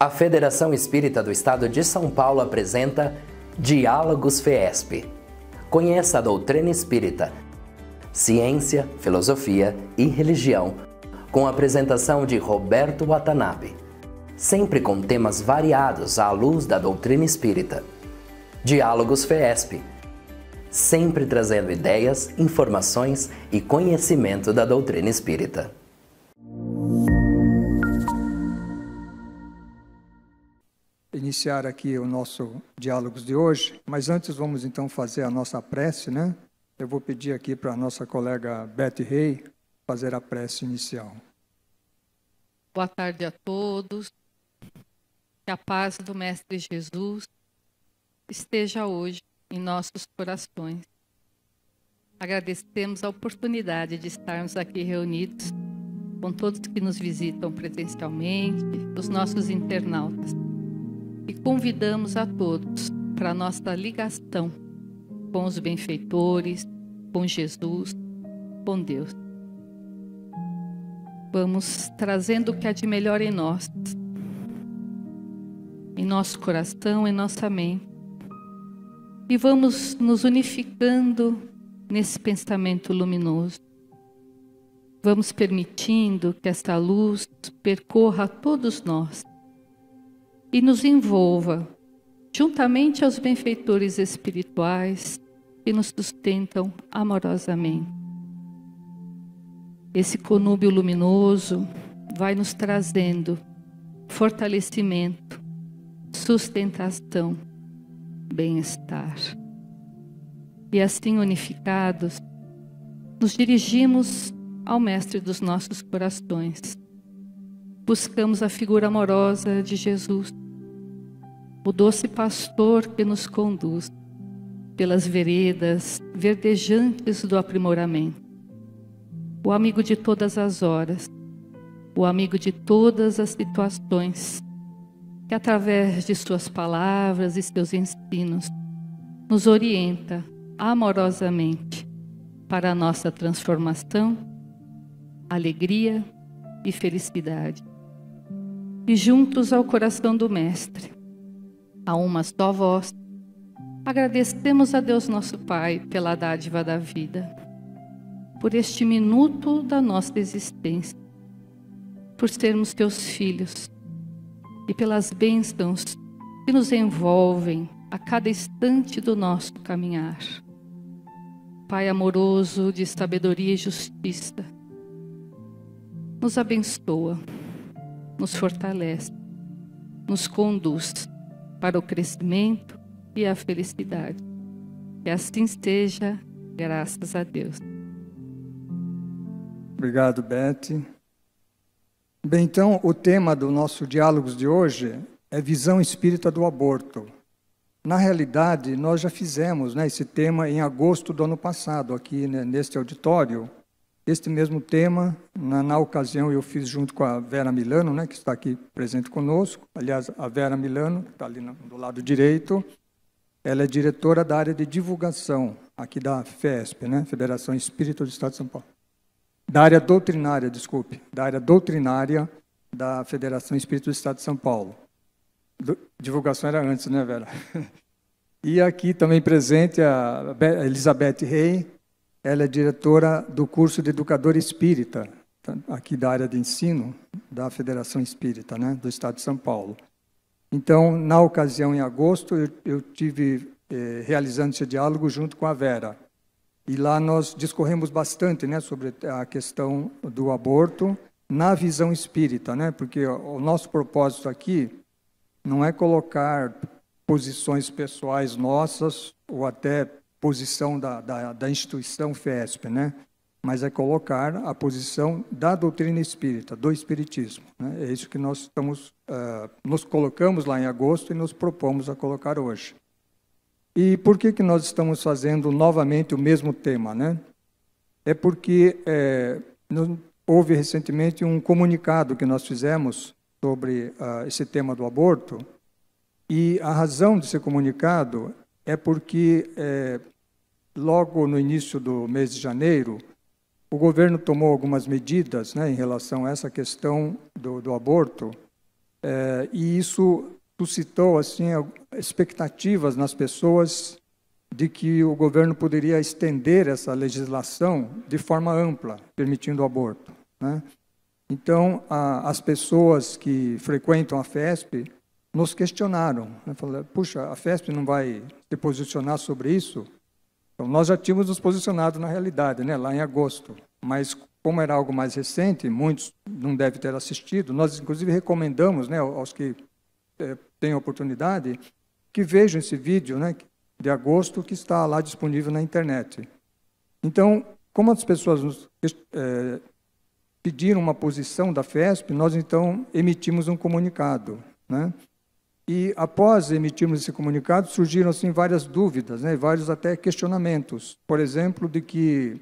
A Federação Espírita do Estado de São Paulo apresenta Diálogos FEESP. Conheça a doutrina espírita, ciência, filosofia e religião, com a apresentação de Roberto Watanabe, sempre com temas variados à luz da doutrina espírita. Diálogos FEESP, sempre trazendo ideias, informações e conhecimento da doutrina espírita. Iniciar aqui o nosso Diálogos de hoje, mas antes vamos então fazer a nossa prece, né? Eu vou pedir aqui para a nossa colega Beth Rey fazer a prece inicial. Boa tarde a todos, que a paz do Mestre Jesus esteja hoje em nossos corações. Agradecemos a oportunidade de estarmos aqui reunidos com todos que nos visitam presencialmente, os nossos internautas. E convidamos a todos para a nossa ligação com os benfeitores, com Jesus, com Deus. Vamos trazendo o que há de melhor em nós, em nosso coração, em nossa mente. E vamos nos unificando nesse pensamento luminoso. Vamos permitindo que essa luz percorra a todos nós e nos envolva, juntamente aos benfeitores espirituais que nos sustentam amorosamente. Esse conúbio luminoso vai nos trazendo fortalecimento, sustentação, bem-estar. E assim unificados, nos dirigimos ao Mestre dos nossos corações. Buscamos a figura amorosa de Jesus, o doce pastor que nos conduz pelas veredas verdejantes do aprimoramento, o amigo de todas as horas, o amigo de todas as situações, que através de suas palavras e seus ensinos nos orienta amorosamente para a nossa transformação, alegria e felicidade. E juntos ao coração do Mestre, a uma só voz, agradecemos a Deus nosso Pai pela dádiva da vida, por este minuto da nossa existência, por sermos teus filhos e pelas bênçãos que nos envolvem a cada instante do nosso caminhar. Pai amoroso de sabedoria e justiça, nos abençoa, nos fortalece, nos conduz para o crescimento e a felicidade. Que assim seja, graças a Deus. Obrigado, Beth. Bem, então, o tema do nosso Diálogos de hoje é visão espírita do aborto. Na realidade, nós já fizemos, esse tema em agosto do ano passado, aqui neste auditório. Este mesmo tema, na ocasião, eu fiz junto com a Vera Milano, que está aqui presente conosco. Aliás, a Vera Milano, que está ali do lado direito, ela é diretora da área de divulgação, aqui da FEESP, Federação Espírita do Estado de São Paulo. Da área doutrinária, da área doutrinária da Federação Espírita do Estado de São Paulo. Divulgação era antes, né, Vera? E aqui também presente a Elizabeth Rey. Ela é diretora do curso de Educador Espírita, aqui da área de ensino, da Federação Espírita, do Estado de São Paulo. Então, na ocasião, em agosto, eu tive realizando esse diálogo junto com a Vera. E lá nós discorremos bastante sobre a questão do aborto na visão espírita, porque o nosso propósito aqui não é colocar posições pessoais nossas ou até posição da instituição FEESP, mas é colocar a posição da doutrina espírita, do espiritismo. É isso que nós nos colocamos lá em agosto e nos propomos a colocar hoje. E por que nós estamos fazendo novamente o mesmo tema? É porque houve recentemente um comunicado que nós fizemos sobre esse tema do aborto, e a razão desse comunicado é porque, logo no início do mês de janeiro, o governo tomou algumas medidas em relação a essa questão do aborto, E isso suscitou assim, expectativas nas pessoas de que o governo poderia estender essa legislação de forma ampla, permitindo o aborto, né? Então, as pessoas que frequentam a FESP nos questionaram, né? Falaram, puxa, a FESP não vai se posicionar sobre isso? Então, nós já tínhamos nos posicionado na realidade, né? Lá em agosto, mas como era algo mais recente, muitos não devem ter assistido, nós inclusive recomendamos, né, aos que têm oportunidade, que vejam esse vídeo, né, de agosto, que está lá disponível na internet. Então, como as pessoas nos pediram uma posição da FESP, nós então emitimos um comunicado, né? E após emitirmos esse comunicado, surgiram assim várias dúvidas, né, vários até questionamentos. Por exemplo, de que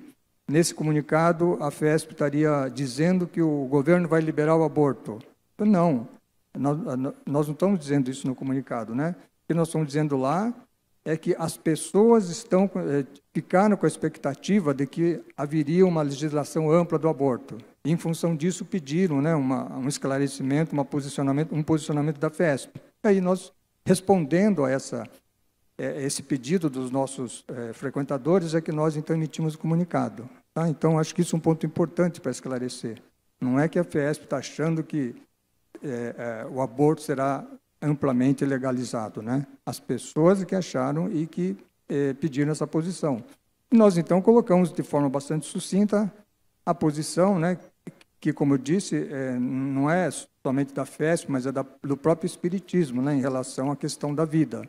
nesse comunicado a FESP estaria dizendo que o governo vai liberar o aborto. Não, nós não estamos dizendo isso no comunicado, né? O que nós estamos dizendo lá é que as pessoas ficaram com a expectativa de que haveria uma legislação ampla do aborto. E, em função disso, pediram, né, um esclarecimento, um posicionamento da FESP. E aí nós, respondendo a esse pedido dos nossos frequentadores, é que nós então emitimos o comunicado. Tá? Então, acho que isso é um ponto importante para esclarecer. Não é que a FESP está achando que o aborto será amplamente legalizado, né? As pessoas que acharam e que pediram essa posição. E nós, então, colocamos de forma bastante sucinta a posição, né, que, como eu disse, não é somente da FESP, mas é do próprio Espiritismo, né, em relação à questão da vida.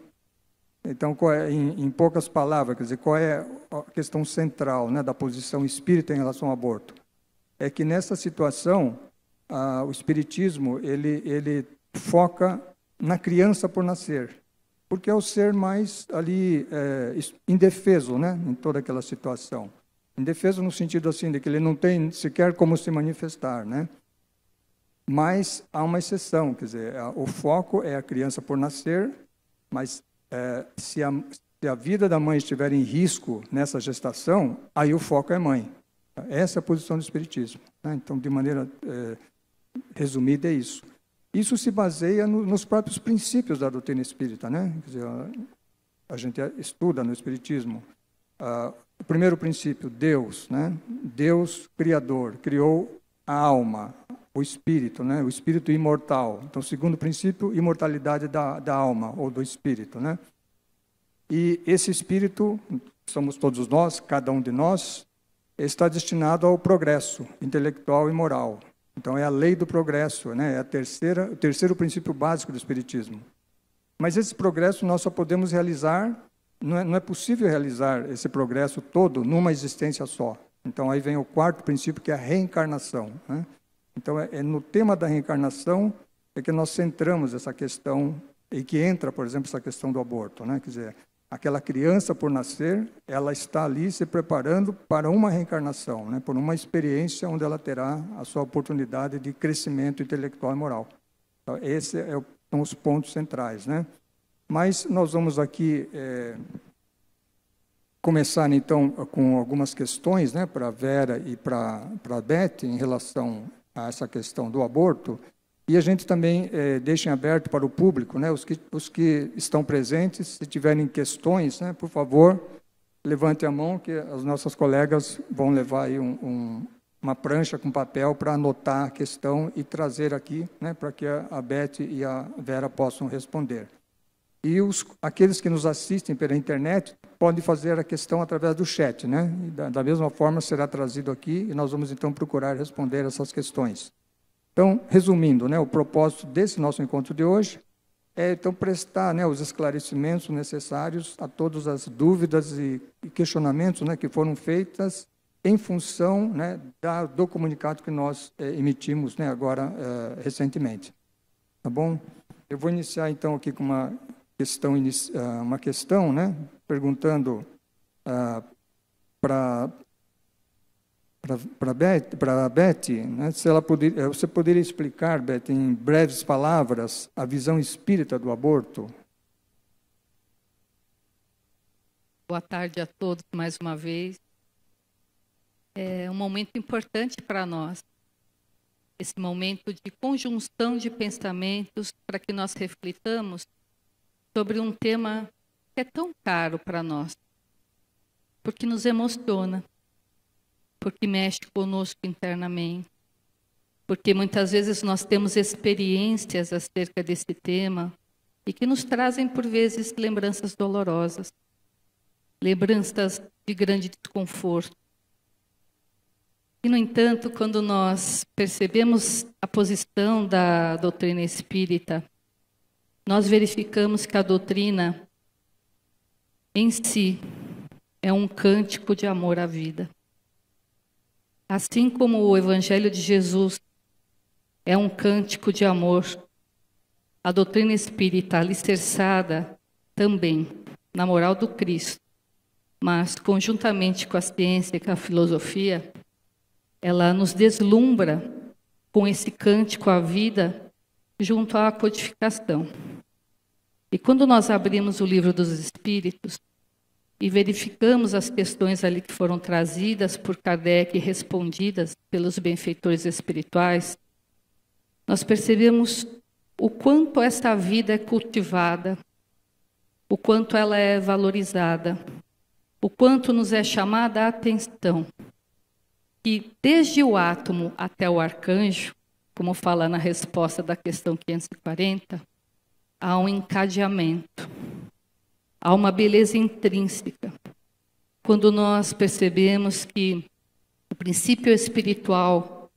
Então, em poucas palavras, quer dizer, qual é a questão central, né, da posição espírita em relação ao aborto? É que, nessa situação, o Espiritismo ele foca na criança por nascer, porque é o ser mais ali indefeso, né, em toda aquela situação. Indefeso no sentido assim de que ele não tem sequer como se manifestar, né? Mas há uma exceção, quer dizer, o foco é a criança por nascer, mas se a vida da mãe estiver em risco nessa gestação, aí o foco é a mãe. Essa é a posição do Espiritismo, né? Então, de maneira resumida, é isso. Isso se baseia nos próprios princípios da doutrina espírita, né? Quer dizer, a gente estuda no Espiritismo. O primeiro princípio, Deus, né? Deus Criador, criou a alma, o espírito, né? O espírito imortal. Então, segundo princípio, imortalidade da alma ou do espírito, né? E esse espírito, somos todos nós, cada um de nós, está destinado ao progresso intelectual e moral. Então, é a lei do progresso, né? É o terceiro princípio básico do Espiritismo. Mas esse progresso nós só podemos realizar, não é possível realizar esse progresso todo numa existência só. Então, aí vem o quarto princípio, que é a reencarnação, né? Então, no tema da reencarnação é que nós centramos essa questão, e que entra, por exemplo, essa questão do aborto, né? Quer dizer, aquela criança por nascer, ela está ali se preparando para uma reencarnação, né? Por uma experiência onde ela terá a sua oportunidade de crescimento intelectual e moral. Então, esses são os pontos centrais, né? Mas nós vamos aqui começar, então, com algumas questões, né, para a Vera e para a Beth, em relação a essa questão do aborto. E a gente também deixa em aberto para o público, né, os que estão presentes, se tiverem questões, né, por favor, levante a mão, que as nossas colegas vão levar aí uma prancha com papel para anotar a questão e trazer aqui, né, para que a Beth e a Vera possam responder. E aqueles que nos assistem pela internet podem fazer a questão através do chat, né? E da mesma forma será trazido aqui e nós vamos então procurar responder essas questões. Então, resumindo, né, o propósito desse nosso encontro de hoje é então prestar, né, os esclarecimentos necessários a todas as dúvidas e questionamentos, né, que foram feitas em função, né, do comunicado que nós emitimos, né, agora recentemente. Tá bom? Eu vou iniciar então aqui com uma questão, né, perguntando para a Beth, né, se você poderia explicar, Beth, em breves palavras, a visão espírita do aborto? Boa tarde a todos mais uma vez. É um momento importante para nós. esse momento de conjunção de pensamentos para que nós reflitamos sobre um tema que é tão caro para nós, porque nos emociona, porque mexe conosco internamente, porque muitas vezes nós temos experiências acerca desse tema e que nos trazem, por vezes, lembranças dolorosas, lembranças de grande desconforto. E, no entanto, quando nós percebemos a posição da doutrina espírita, nós verificamos que a doutrina em si é um cântico de amor à vida. Assim como o Evangelho de Jesus é um cântico de amor, a doutrina espírita alicerçada também na moral do Cristo, mas conjuntamente com a ciência e com a filosofia, ela nos deslumbra com esse cântico à vida junto à codificação. E quando nós abrimos o Livro dos Espíritos e verificamos as questões ali que foram trazidas por Kardec e respondidas pelos benfeitores espirituais, nós percebemos o quanto essa vida é cultivada, o quanto ela é valorizada, o quanto nos é chamada a atenção. E desde o átomo até o arcanjo, como fala na resposta da questão 540, há um encadeamento, há uma beleza intrínseca. Quando nós percebemos que o princípio espiritual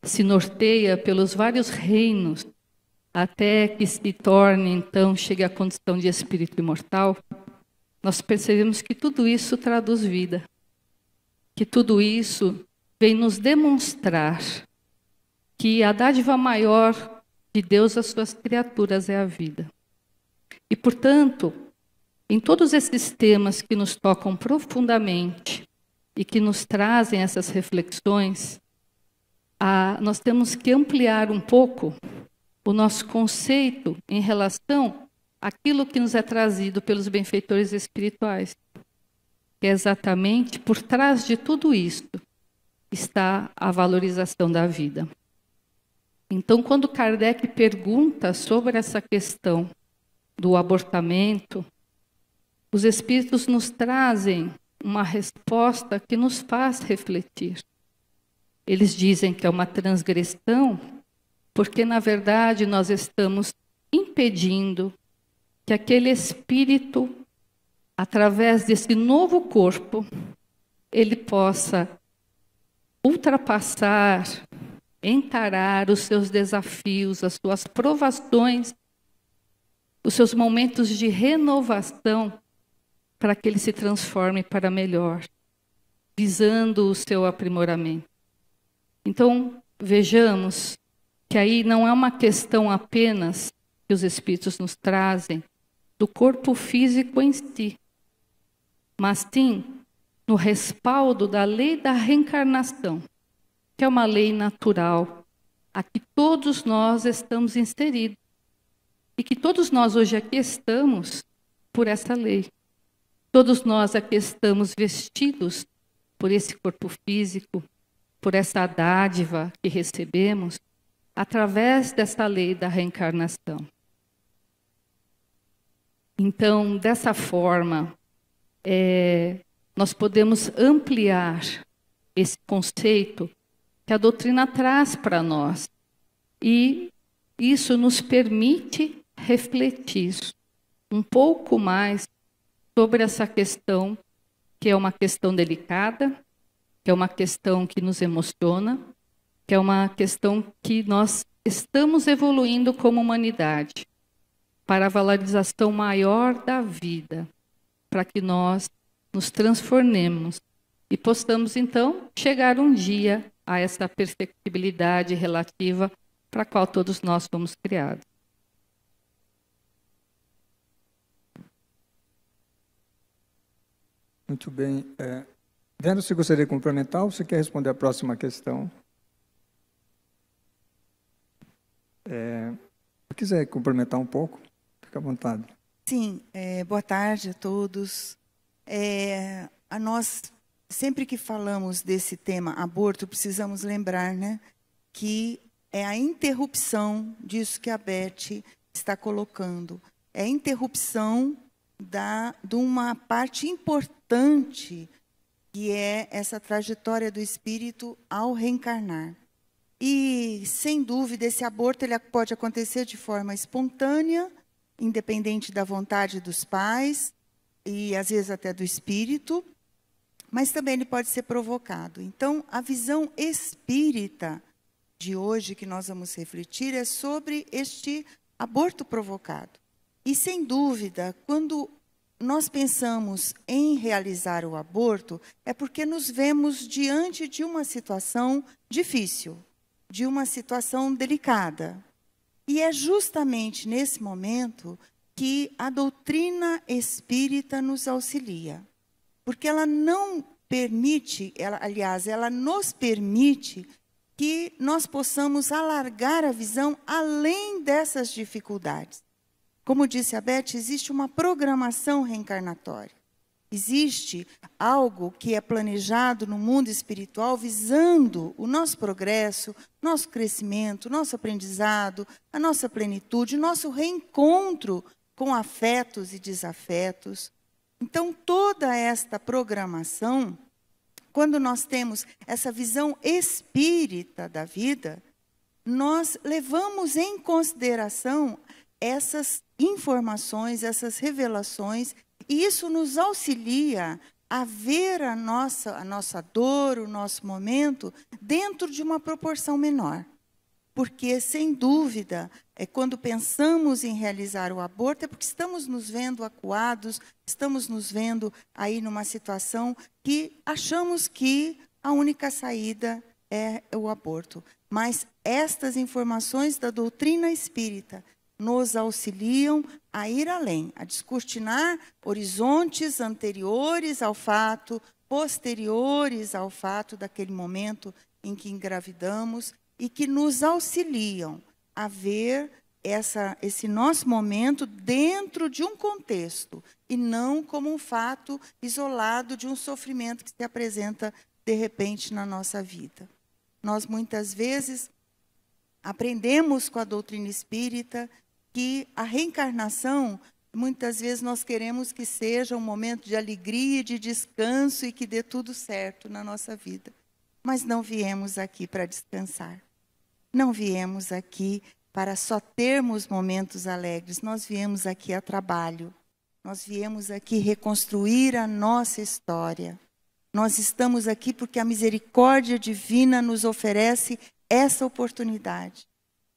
se norteia pelos vários reinos, até que se torne, então, chegue à condição de espírito imortal, nós percebemos que tudo isso traduz vida, que tudo isso vem nos demonstrar que a dádiva maior de Deus às suas criaturas é a vida. E, portanto, em todos esses temas que nos tocam profundamente e que nos trazem essas reflexões, nós temos que ampliar um pouco o nosso conceito em relação àquilo que nos é trazido pelos benfeitores espirituais, que é exatamente por trás de tudo isso está a valorização da vida. Então, quando Kardec pergunta sobre essa questão do abortamento, os espíritos nos trazem uma resposta que nos faz refletir. Eles dizem que é uma transgressão, porque, na verdade, nós estamos impedindo que aquele espírito, através desse novo corpo, ele possa ultrapassar, encarar os seus desafios, as suas provações, os seus momentos de renovação, para que ele se transforme para melhor, visando o seu aprimoramento. Então, vejamos que aí não é uma questão apenas que os espíritos nos trazem do corpo físico em si, mas sim no respaldo da lei da reencarnação, que é uma lei natural, a que todos nós estamos inseridos. E que todos nós hoje aqui estamos por essa lei. Todos nós aqui estamos vestidos por esse corpo físico, por essa dádiva que recebemos, através dessa lei da reencarnação. Então, dessa forma, nós podemos ampliar esse conceito que a doutrina traz para nós. E isso nos permite refletir um pouco mais sobre essa questão, que é uma questão delicada, que é uma questão que nos emociona, que é uma questão que nós estamos evoluindo como humanidade para a valorização maior da vida, para que nós nos transformemos e possamos, então, chegar um dia a essa perfectibilidade relativa para a qual todos nós fomos criados. Muito bem. Vendo se gostaria de complementar ou você quer responder a próxima questão? Se quiser complementar um pouco, fica à vontade. Sim, boa tarde a todos. Nós, sempre que falamos desse tema aborto, precisamos lembrar, né, que é a interrupção disso que a Beth está colocando. É a interrupção de uma parte importante, que é essa trajetória do espírito ao reencarnar. E, sem dúvida, esse aborto ele pode acontecer de forma espontânea, independente da vontade dos pais, e às vezes até do espírito, mas também ele pode ser provocado. Então, a visão espírita de hoje que nós vamos refletir é sobre este aborto provocado. E, sem dúvida, quando nós pensamos em realizar o aborto, é porque nos vemos diante de uma situação difícil, de uma situação delicada. E é justamente nesse momento que a doutrina espírita nos auxilia. Porque ela não permite, ela nos permite que nós possamos alargar a visão além dessas dificuldades. Como disse a Beth, existe uma programação reencarnatória. Existe algo que é planejado no mundo espiritual visando o nosso progresso, nosso crescimento, nosso aprendizado, a nossa plenitude, nosso reencontro com afetos e desafetos. Então, toda esta programação, quando nós temos essa visão espírita da vida, nós levamos em consideração essas informações, essas revelações, e isso nos auxilia a ver a nossa dor, o nosso momento, dentro de uma proporção menor. Porque, sem dúvida, quando pensamos em realizar o aborto, é porque estamos nos vendo acuados, estamos nos vendo aí numa situação que achamos que a única saída é o aborto. Mas estas informações da doutrina espírita nos auxiliam a ir além, a descortinar horizontes anteriores ao fato, posteriores ao fato daquele momento em que engravidamos, e que nos auxiliam a ver esse nosso momento dentro de um contexto, e não como um fato isolado de um sofrimento que se apresenta de repente na nossa vida. Nós, muitas vezes, aprendemos com a doutrina espírita que a reencarnação, muitas vezes nós queremos que seja um momento de alegria, de descanso e que dê tudo certo na nossa vida. Mas não viemos aqui para descansar. Não viemos aqui para só termos momentos alegres. Nós viemos aqui a trabalho. Nós viemos aqui reconstruir a nossa história. Nós estamos aqui porque a misericórdia divina nos oferece essa oportunidade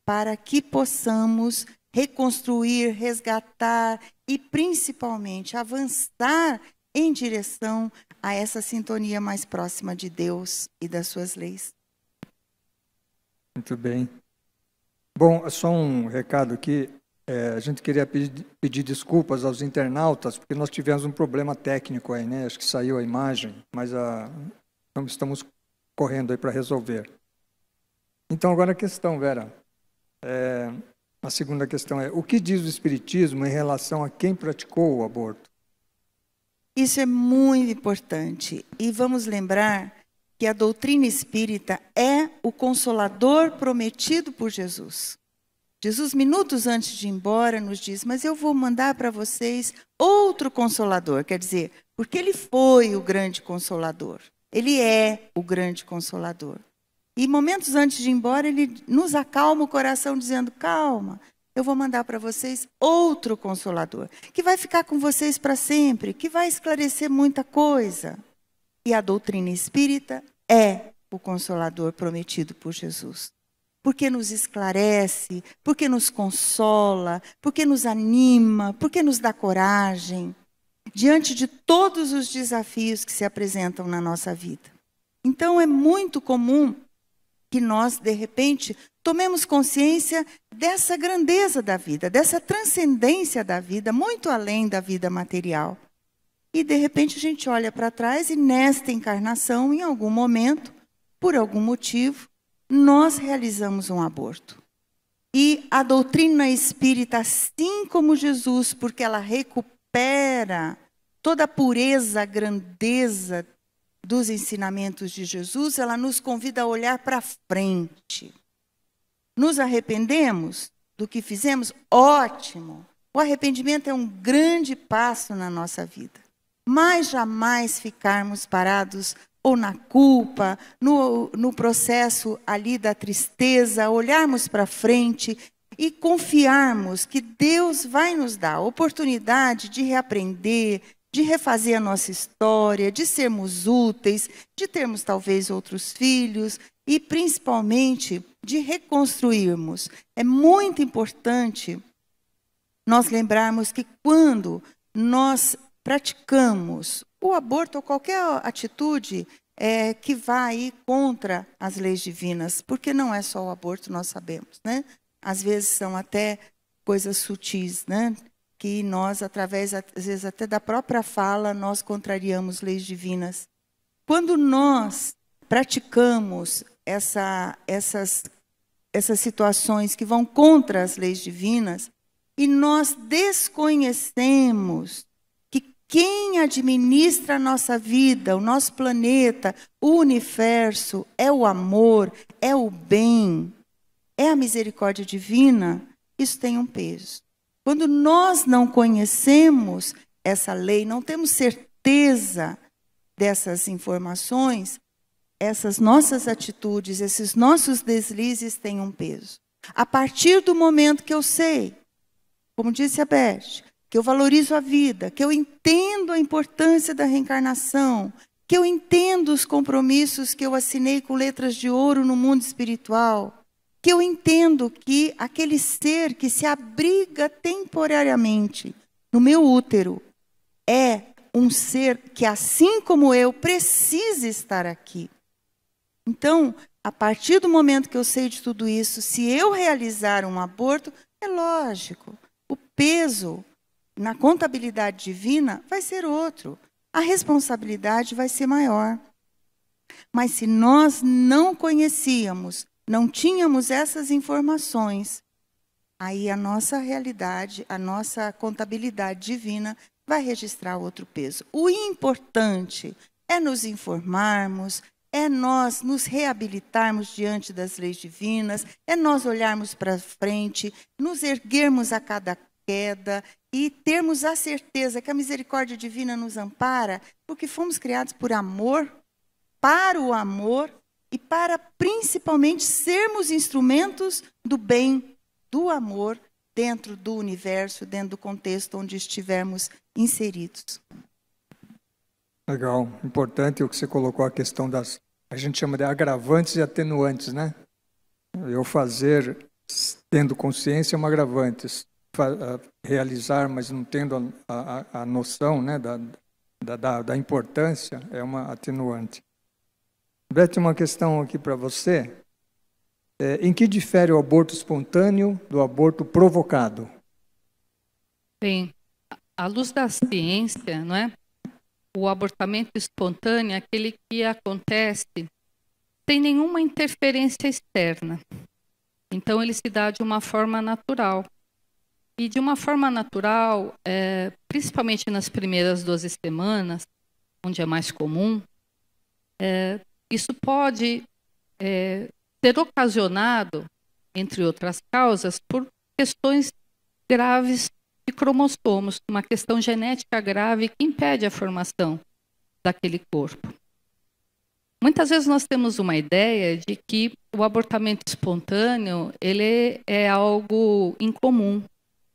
para que possamos reconstruir, resgatar e, principalmente, avançar em direção a essa sintonia mais próxima de Deus e das suas leis. Muito bem. Bom, só um recado aqui. A gente queria pedir desculpas aos internautas, porque nós tivemos um problema técnico aí, né? Acho que saiu a imagem, mas estamos correndo aí para resolver. Então, agora a questão, Vera. A segunda questão é: o que diz o Espiritismo em relação a quem praticou o aborto? Isso é muito importante. E vamos lembrar que a doutrina espírita é o consolador prometido por Jesus. Jesus, minutos antes de ir embora, nos diz: mas eu vou mandar para vocês outro consolador. Quer dizer, porque ele foi o grande consolador. Ele é o grande consolador. E momentos antes de ir embora, ele nos acalma o coração, dizendo: calma, eu vou mandar para vocês outro consolador, que vai ficar com vocês para sempre, que vai esclarecer muita coisa. E a doutrina espírita é o consolador prometido por Jesus. Porque nos esclarece, porque nos consola, porque nos anima, porque nos dá coragem, diante de todos os desafios que se apresentam na nossa vida. Então, é muito comum que nós, de repente, tomemos consciência dessa grandeza da vida, dessa transcendência da vida, muito além da vida material. E, de repente, a gente olha para trás e, nesta encarnação, em algum momento, por algum motivo, nós realizamos um aborto. E a doutrina espírita, assim como Jesus, porque ela recupera toda a pureza, a grandeza dos ensinamentos de Jesus, ela nos convida a olhar para frente. Nos arrependemos do que fizemos? Ótimo! O arrependimento é um grande passo na nossa vida. Mas jamais ficarmos parados ou na culpa, no processo ali da tristeza, olharmos para frente e confiarmos que Deus vai nos dar a oportunidade de reaprender, de refazer a nossa história, de sermos úteis, de termos talvez outros filhos e principalmente de reconstruirmos. É muito importante nós lembrarmos que quando nós praticamos o aborto ou qualquer atitude que vai contra as leis divinas, porque não é só o aborto, nós sabemos, né? Às vezes são até coisas sutis, né? Que nós, através, às vezes até da própria fala, nós contrariamos leis divinas. Quando nós praticamos essas situações que vão contra as leis divinas, e nós desconhecemos que quem administra a nossa vida, o nosso planeta, o universo, é o amor, é o bem, é a misericórdia divina, isso tem um peso. Quando nós não conhecemos essa lei, não temos certeza dessas informações, essas nossas atitudes, esses nossos deslizes têm um peso. A partir do momento que eu sei, como disse a Beth, que eu valorizo a vida, que eu entendo a importância da reencarnação, que eu entendo os compromissos que eu assinei com letras de ouro no mundo espiritual, que eu entendo que aquele ser que se abriga temporariamente no meu útero é um ser que, assim como eu, precisa estar aqui. Então, a partir do momento que eu sei de tudo isso, se eu realizar um aborto, é lógico, o peso na contabilidade divina vai ser outro. A responsabilidade vai ser maior. Mas se nós não conhecíamos, não tínhamos essas informações, aí a nossa realidade, a nossa contabilidade divina vai registrar outro peso. O importante é nos informarmos, é nós nos reabilitarmos diante das leis divinas, é nós olharmos para frente, nos erguermos a cada queda e termos a certeza que a misericórdia divina nos ampara, porque fomos criados por amor, para o amor e para principalmente sermos instrumentos do bem, do amor, dentro do universo, dentro do contexto onde estivermos inseridos. Legal, importante o que você colocou, a questão das, a gente chama de agravantes e atenuantes, né? Eu fazer, tendo consciência, é um agravante. Realizar, mas não tendo a noção, né, da importância, é uma atenuante. Beth, uma questão aqui para você. Em que difere o aborto espontâneo do aborto provocado? Bem, à luz da ciência, não é? O abortamento espontâneo é aquele que acontece sem nenhuma interferência externa. Então, ele se dá de uma forma natural. E de uma forma natural, principalmente nas primeiras 12 semanas, onde é mais comum, isso pode ser ocasionado, entre outras causas, por questões graves de cromossomos, uma questão genética grave que impede a formação daquele corpo. Muitas vezes nós temos uma ideia de que o abortamento espontâneo ele é algo incomum.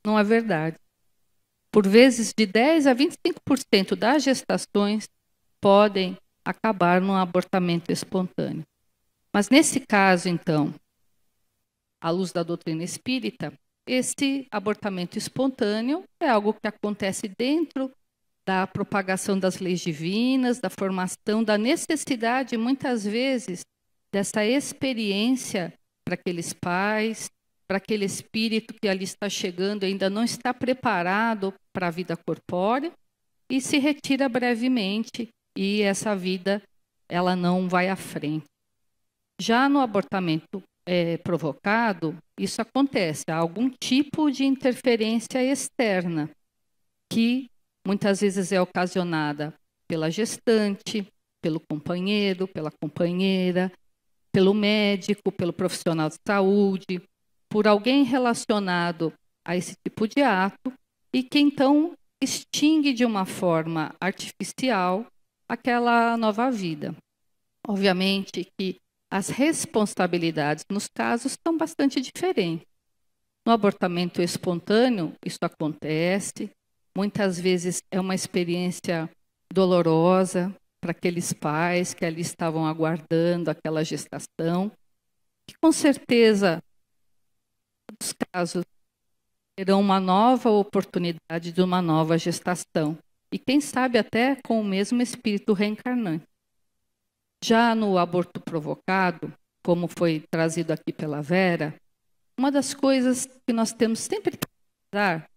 Não é verdade. Por vezes, de 10% a 25% das gestações podem acabar num abortamento espontâneo. Mas nesse caso, então, à luz da doutrina espírita, esse abortamento espontâneo é algo que acontece dentro da propagação das leis divinas, da formação, da necessidade, muitas vezes, dessa experiência para aqueles pais, para aquele espírito que ali está chegando, ainda não está preparado para a vida corpórea, e se retira brevemente, e essa vida ela não vai à frente. Já no abortamento provocado, isso acontece, há algum tipo de interferência externa, que muitas vezes é ocasionada pela gestante, pelo companheiro, pela companheira, pelo médico, pelo profissional de saúde, por alguém relacionado a esse tipo de ato, e que então extingue de uma forma artificial aquela nova vida. Obviamente que as responsabilidades nos casos são bastante diferentes. No abortamento espontâneo, isso acontece, muitas vezes é uma experiência dolorosa para aqueles pais que ali estavam aguardando aquela gestação, que com certeza, nos casos, terão uma nova oportunidade de uma nova gestação, e quem sabe até com o mesmo espírito reencarnante. Já no aborto provocado, como foi trazido aqui pela Vera, uma das coisas que nós temos sempre que pensar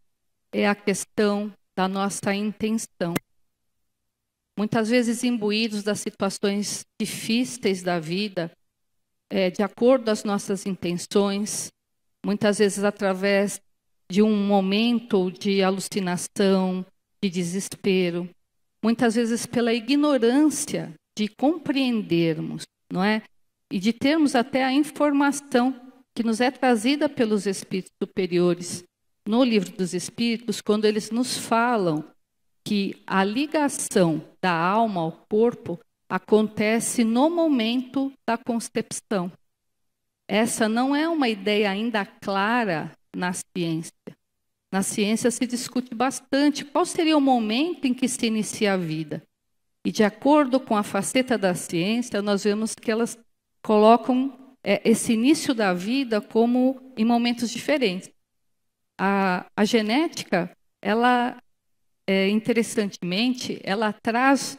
é a questão da nossa intenção. Muitas vezes imbuídos das situações difíceis da vida, de acordo às nossas intenções, muitas vezes através de um momento de alucinação, de desespero, muitas vezes pela ignorância de compreendermos, não é? E de termos até a informação que nos é trazida pelos espíritos superiores no Livro dos Espíritos, quando eles nos falam que a ligação da alma ao corpo acontece no momento da concepção. Essa não é uma ideia ainda clara na ciência. Na ciência se discute bastante qual seria o momento em que se inicia a vida. E de acordo com a faceta da ciência, nós vemos que elas colocam esse início da vida como em momentos diferentes. A genética, ela, interessantemente, ela traz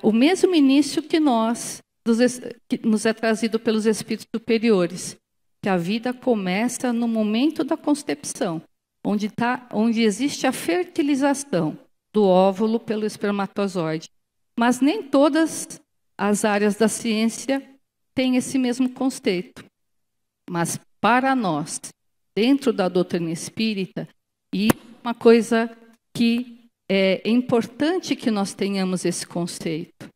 o mesmo início que que nos é trazido pelos espíritos superiores, que a vida começa no momento da concepção, onde existe a fertilização do óvulo pelo espermatozoide. Mas nem todas as áreas da ciência têm esse mesmo conceito. Mas para nós, dentro da doutrina espírita, e uma coisa que é importante que nós tenhamos esse conceito.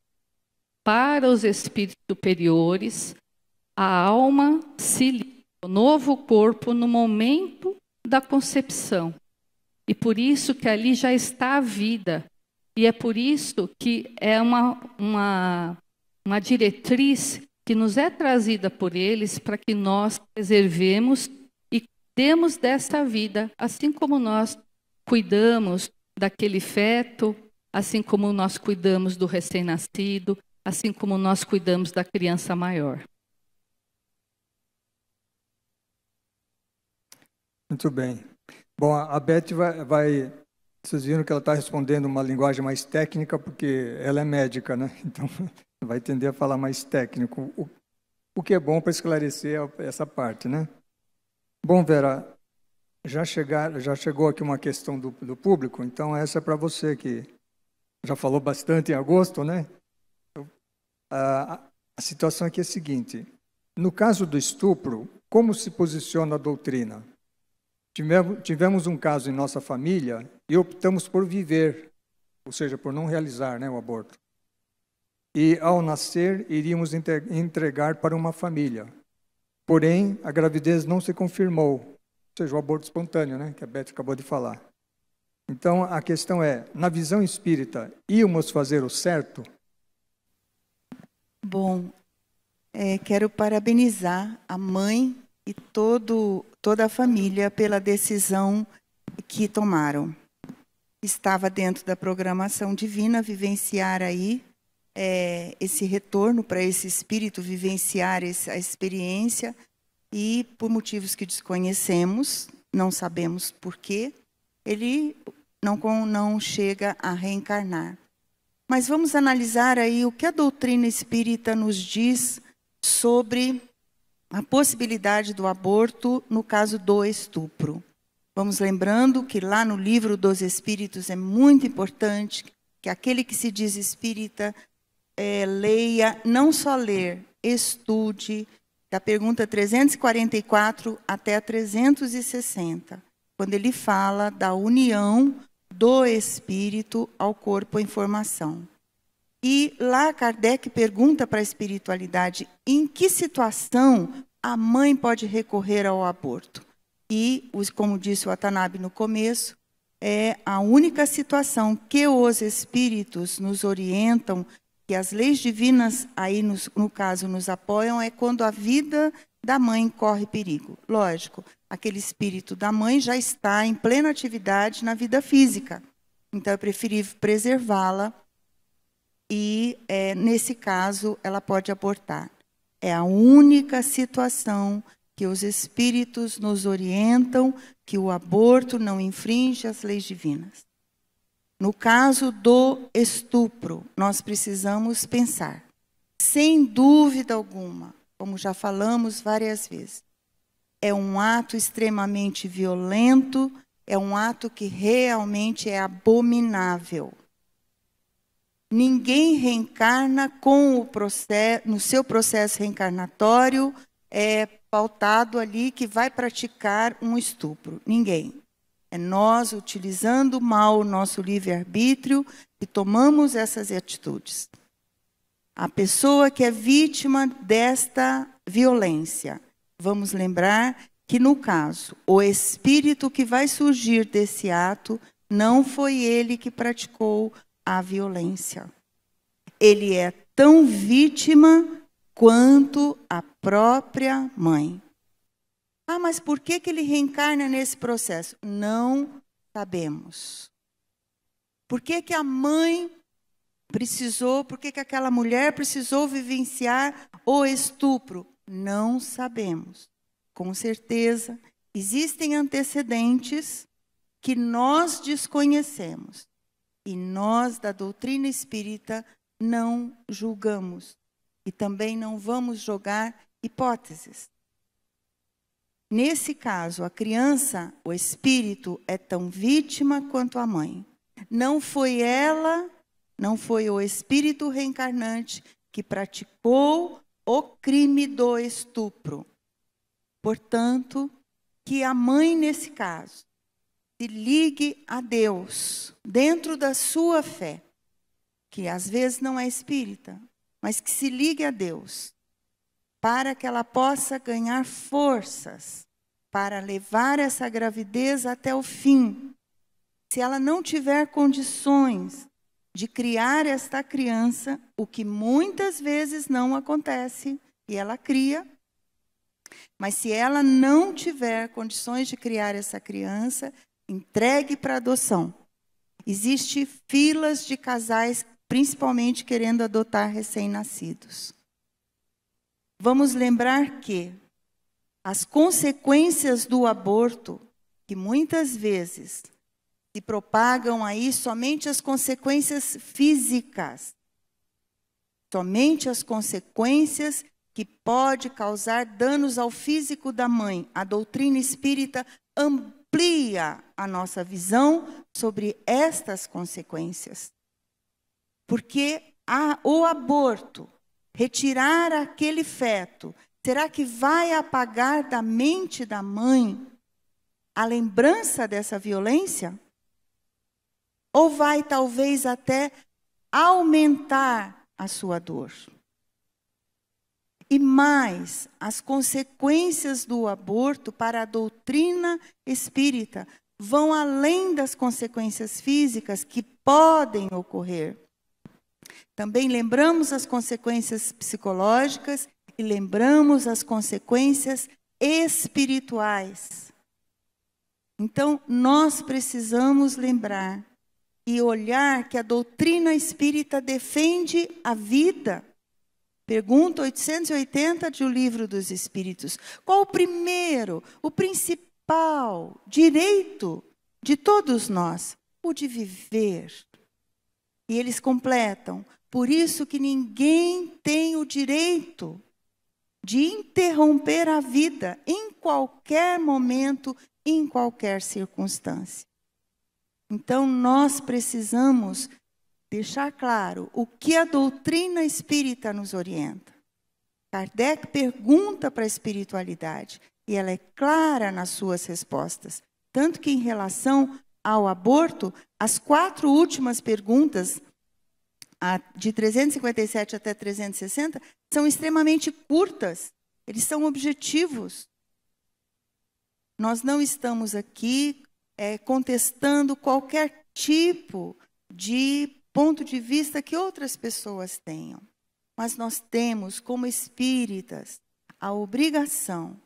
Para os espíritos superiores, a alma se liga ao novo corpo no momento da concepção. E por isso que ali já está a vida. E é por isso que é uma diretriz que nos é trazida por eles para que nós preservemos e cuidemos dessa vida, assim como nós cuidamos daquele feto, assim como nós cuidamos do recém-nascido, assim como nós cuidamos da criança maior. Muito bem. Bom, a Beth vai vocês viram que ela está respondendo uma linguagem mais técnica, porque ela é médica, né? Então, vai tender a falar mais técnico, o que é bom para esclarecer essa parte, né? Bom, Vera, já chegou aqui uma questão do público, então essa é para você, que já falou bastante em agosto, né? A situação aqui é a seguinte: no caso do estupro, como se posiciona a doutrina? Tivemos um caso em nossa família e optamos por viver, ou seja, por não realizar, né, o aborto. E ao nascer, iríamos entregar para uma família. Porém, a gravidez não se confirmou, ou seja, o aborto espontâneo, né, que a Beth acabou de falar. Então, a questão é, na visão espírita, íamos fazer o certo? Bom, quero parabenizar a mãe e toda a família pela decisão que tomaram. Estava dentro da programação divina vivenciar aí esse retorno para esse espírito, vivenciar essa experiência, e por motivos que desconhecemos, não sabemos porquê, ele não chega a reencarnar. Mas vamos analisar aí o que a doutrina espírita nos diz sobre a possibilidade do aborto no caso do estupro. Vamos lembrando que lá no Livro dos Espíritos é muito importante que aquele que se diz espírita leia, não só ler, estude, da pergunta 344 até a 360, quando ele fala da união do espírito ao corpo em formação. E lá Kardec pergunta para a espiritualidade em que situação a mãe pode recorrer ao aborto. E, como disse o Watanabe no começo, é a única situação que os espíritos nos orientam, que as leis divinas, aí no caso, nos apoiam, é quando a vida da mãe corre perigo. Lógico, aquele espírito da mãe já está em plena atividade na vida física. Então, é preferível preservá-la e, nesse caso, ela pode abortar. É a única situação que os espíritos nos orientam que o aborto não infringe as leis divinas. No caso do estupro, nós precisamos pensar, sem dúvida alguma, como já falamos várias vezes, é um ato extremamente violento, é um ato que realmente é abominável. Ninguém reencarna com o processo, no seu processo reencarnatório, pautado ali que vai praticar um estupro. Ninguém. É nós, utilizando mal o nosso livre-arbítrio, que tomamos essas atitudes. A pessoa que é vítima desta violência, vamos lembrar que, no caso, o espírito que vai surgir desse ato não foi ele que praticou a violência. Ele é tão vítima quanto a própria mãe. Ah, mas por que ele reencarna nesse processo? Não sabemos. Por que a mãe precisou, por que aquela mulher precisou vivenciar o estupro? Não sabemos. Com certeza, existem antecedentes que nós desconhecemos. E nós, da doutrina espírita, não julgamos. E também não vamos jogar hipóteses. Nesse caso, a criança, o espírito, é tão vítima quanto a mãe. Não foi ela, não foi o espírito reencarnante que praticou o crime do estupro. Portanto, que a mãe, nesse caso, se ligue a Deus, dentro da sua fé, que às vezes não é espírita, mas que se ligue a Deus, para que ela possa ganhar forças para levar essa gravidez até o fim. Se ela não tiver condições de criar esta criança, o que muitas vezes não acontece, e ela cria, mas se ela não tiver condições de criar essa criança, entregue para adoção. Existem filas de casais, principalmente querendo adotar recém-nascidos. Vamos lembrar que as consequências do aborto, que muitas vezes se propagam aí somente as consequências físicas, somente as consequências que pode causar danos ao físico da mãe. A doutrina espírita amplia a nossa visão sobre estas consequências. Porque o aborto, retirar aquele feto, será que vai apagar da mente da mãe a lembrança dessa violência? Ou vai talvez até aumentar a sua dor? E mais, as consequências do aborto para a doutrina espírita vão além das consequências físicas que podem ocorrer. Também lembramos as consequências psicológicas e lembramos as consequências espirituais. Então, nós precisamos lembrar e olhar que a doutrina espírita defende a vida. Pergunta 880 de O Livro dos Espíritos. Qual o primeiro, o principal direito de todos nós? O de viver. E eles completam, por isso que ninguém tem o direito de interromper a vida em qualquer momento, em qualquer circunstância. Então, nós precisamos deixar claro o que a doutrina espírita nos orienta. Kardec pergunta para a espiritualidade e ela é clara nas suas respostas. Tanto que, em relação ao aborto, as 4 últimas perguntas, de 357 até 360, são extremamente curtas. Eles são objetivos. Nós não estamos aqui contestando qualquer tipo de ponto de vista que outras pessoas tenham. Mas nós temos, como espíritas, a obrigação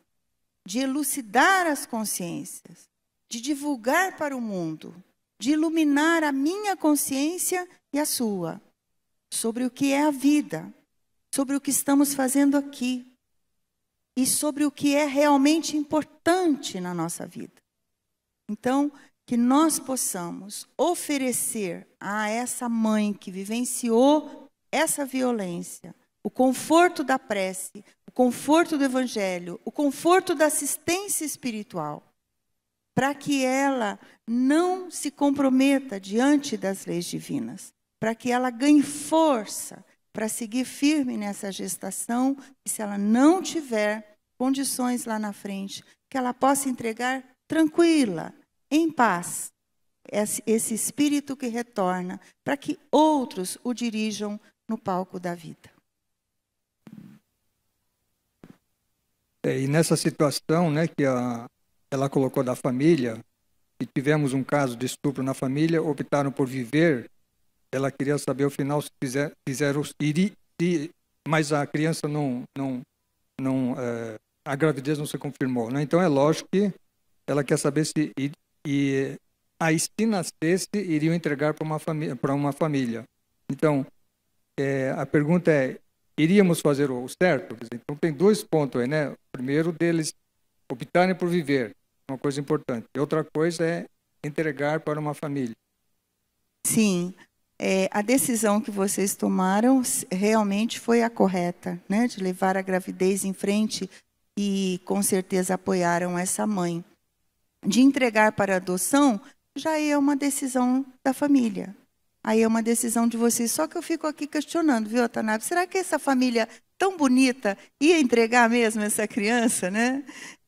de elucidar as consciências, de divulgar para o mundo, de iluminar a minha consciência e a sua, sobre o que é a vida, sobre o que estamos fazendo aqui e sobre o que é realmente importante na nossa vida. Então, que nós possamos oferecer a essa mãe que vivenciou essa violência, o conforto da prece, o conforto do evangelho, o conforto da assistência espiritual, para que ela não se comprometa diante das leis divinas, para que ela ganhe força para seguir firme nessa gestação, e se ela não tiver condições lá na frente, que ela possa entregar tranquila, em paz, esse espírito que retorna, para que outros o dirijam no palco da vida. E nessa situação, né, que ela colocou da família, e tivemos um caso de estupro na família, optaram por viver. Ela queria saber ao final se fizeram mas a criança a gravidez não se confirmou, né? Então é lógico que ela quer saber se se nascesse, iriam entregar para uma família. Então a pergunta é: iríamos fazer o certo? Então tem dois pontos aí, né? O primeiro deles, optarem por viver, uma coisa importante. E outra coisa é entregar para uma família. Sim, a decisão que vocês tomaram realmente foi a correta, né? De levar a gravidez em frente, e com certeza apoiaram essa mãe. De entregar para adoção, já é uma decisão da família. Aí é uma decisão de vocês. Só que eu fico aqui questionando, viu, Watanabe? Será que essa família tão bonita ia entregar mesmo essa criança, né?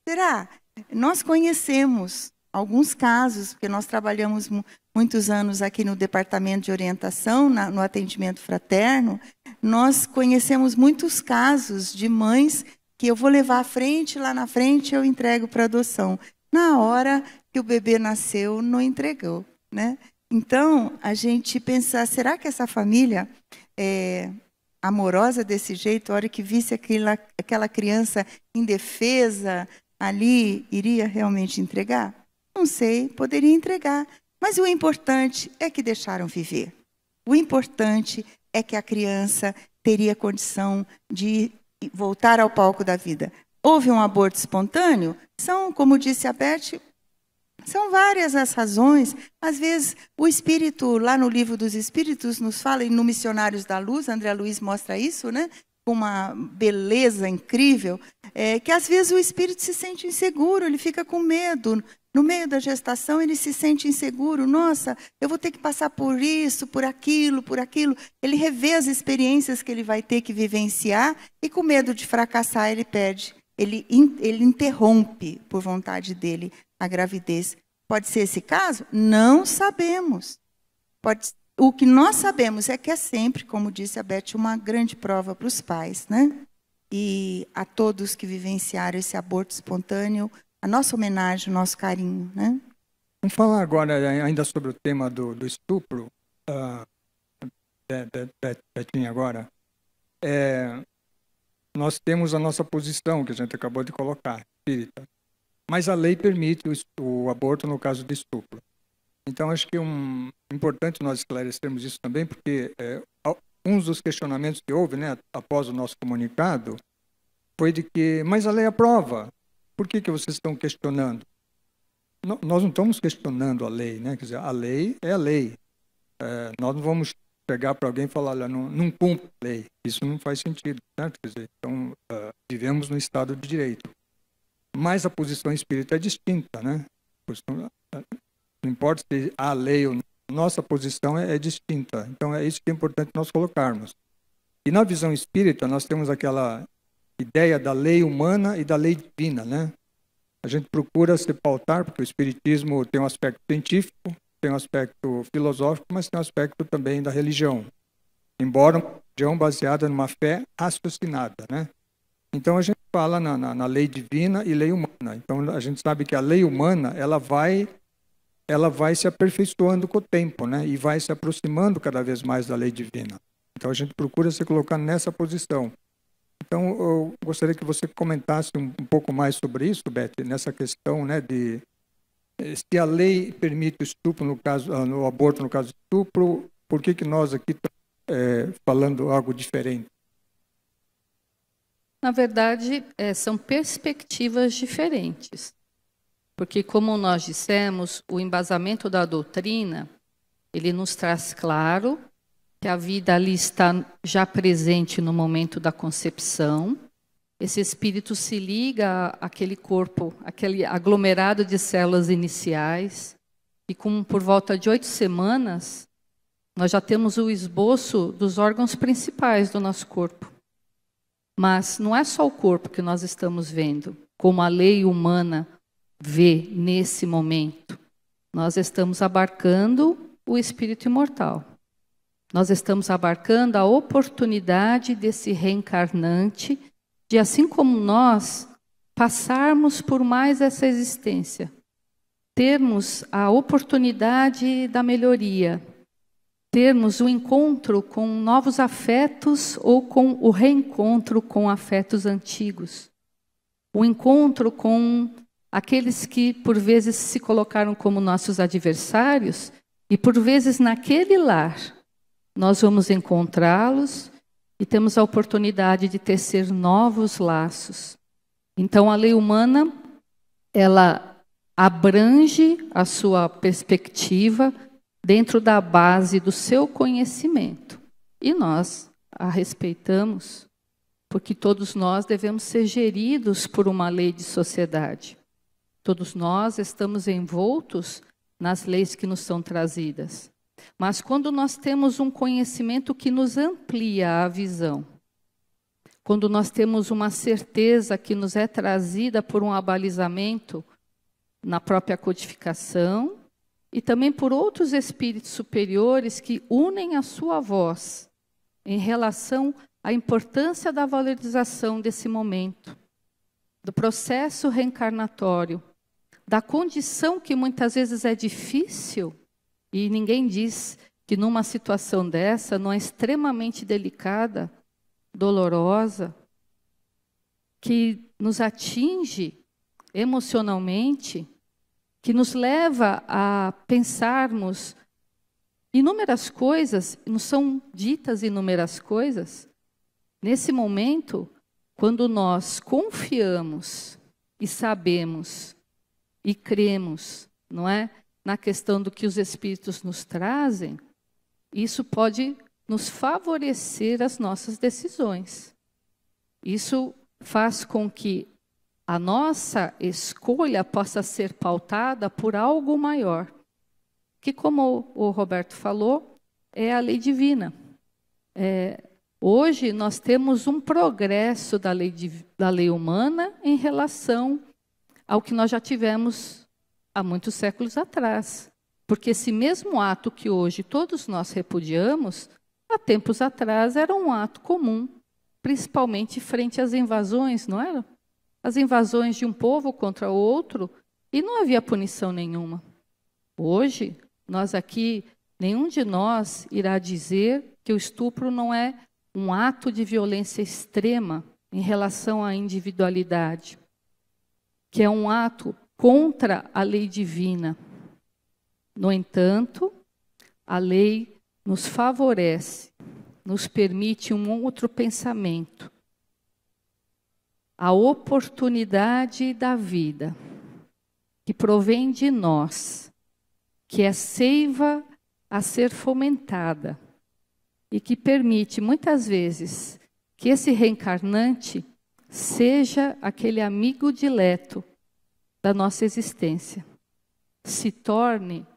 Será? Nós conhecemos alguns casos, porque nós trabalhamos muitos anos aqui no departamento de orientação, no atendimento fraterno. Nós conhecemos muitos casos de mães que eu vou levar à frente, lá na frente eu entrego para adoção. Na hora que o bebê nasceu, não entregou, né? Então, a gente pensar, será que essa família amorosa desse jeito, a hora que visse aquela criança indefesa ali, iria realmente entregar? Não sei, poderia entregar. Mas o importante é que deixaram viver. O importante é que a criança teria condição de voltar ao palco da vida. Houve um aborto espontâneo? São, como disse a Beth, são várias as razões. Às vezes, o Espírito, lá no Livro dos Espíritos, nos fala, e no Missionários da Luz, André Luiz mostra isso, né? Com uma beleza incrível, que às vezes o Espírito se sente inseguro, ele fica com medo. No meio da gestação, ele se sente inseguro. Nossa, eu vou ter que passar por isso, por aquilo, por aquilo. Ele revê as experiências que ele vai ter que vivenciar e, com medo de fracassar, ele pede. Ele interrompe, por vontade dele, a gravidez. Pode ser esse caso? Não sabemos. O que nós sabemos é que é sempre, como disse a Beth, uma grande prova para os pais, né? E a todos que vivenciaram esse aborto espontâneo, a nossa homenagem, o nosso carinho, né? Vamos falar agora ainda sobre o tema do estupro, Betinha, agora. Nós temos a nossa posição, que a gente acabou de colocar, espírita. Mas a lei permite o aborto no caso de estupro. Então, acho que é importante nós esclarecermos isso também, porque um dos questionamentos que houve, né, após o nosso comunicado, foi de que, mas a lei aprova. Por que vocês estão questionando? Nós não estamos questionando a lei, né? Quer dizer, a lei é a lei. Nós não vamos pegar para alguém e falar, olha, não cumpre a lei. Isso não faz sentido, certo? Quer dizer, então, vivemos no Estado de Direito. Mas a posição espírita é distinta, né? Não importa se há lei ou não, nossa posição é distinta. Então, é isso que é importante nós colocarmos. E na visão espírita, nós temos aquela ideia da lei humana e da lei divina, né? A gente procura se pautar, porque o espiritismo tem um aspecto científico, tem um aspecto filosófico, mas tem um aspecto também da religião. embora uma religião baseada numa fé raciocinada, né? Então a gente fala na lei divina e lei humana. Então a gente sabe que a lei humana ela vai se aperfeiçoando com o tempo, né? E vai se aproximando cada vez mais da lei divina. Então a gente procura se colocar nessa posição. Então eu gostaria que você comentasse um pouco mais sobre isso, Beth, nessa questão, né, de se a lei permite o estupro no aborto no caso de estupro, por que nós aqui estamos falando algo diferente? Na verdade, são perspectivas diferentes. Porque, como nós dissemos, o embasamento da doutrina, ele nos traz claro que a vida ali está já presente no momento da concepção. Esse espírito se liga àquele corpo, aquele aglomerado de células iniciais, e por volta de 8 semanas, nós já temos o esboço dos órgãos principais do nosso corpo. Mas não é só o corpo que nós estamos vendo, como a lei humana vê nesse momento. Nós estamos abarcando o espírito imortal. Nós estamos abarcando a oportunidade desse reencarnante de, assim como nós, passarmos por mais essa existência, termos a oportunidade da melhoria, termos o encontro com novos afetos ou com o reencontro com afetos antigos. O encontro com aqueles que, por vezes, se colocaram como nossos adversários e, por vezes, naquele lar, nós vamos encontrá-los e temos a oportunidade de tecer novos laços. Então, a lei humana, ela abrange a sua perspectiva dentro da base do seu conhecimento. E nós a respeitamos, porque todos nós devemos ser geridos por uma lei de sociedade. Todos nós estamos envoltos nas leis que nos são trazidas. Mas quando nós temos um conhecimento que nos amplia a visão, quando nós temos uma certeza que nos é trazida por um abalizamento na própria codificação, e também por outros espíritos superiores que unem a sua voz em relação à importância da valorização desse momento, do processo reencarnatório, da condição que muitas vezes é difícil, e ninguém diz que numa situação dessa não é extremamente delicada, dolorosa, que nos atinge emocionalmente, que nos leva a pensarmos inúmeras coisas, não são ditas inúmeras coisas. Nesse momento, quando nós confiamos e sabemos e cremos, não é, na questão do que os espíritos nos trazem, isso pode nos favorecer as nossas decisões. Isso faz com que a nossa escolha possa ser pautada por algo maior, que, como o Roberto falou, é a lei divina. Hoje nós temos um progresso da lei humana em relação ao que nós já tivemos há muitos séculos atrás. Porque esse mesmo ato que hoje todos nós repudiamos, há tempos atrás era um ato comum, principalmente frente às invasões, não era? As invasões de um povo contra o outro, e não havia punição nenhuma. Hoje, nós aqui, nenhum de nós irá dizer que o estupro não é um ato de violência extrema em relação à individualidade, que é um ato contra a lei divina. No entanto, a lei nos favorece, nos permite um outro pensamento, a oportunidade da vida, que provém de nós, que é seiva a ser fomentada e que permite, muitas vezes, que esse reencarnante seja aquele amigo dileto da nossa existência, se torne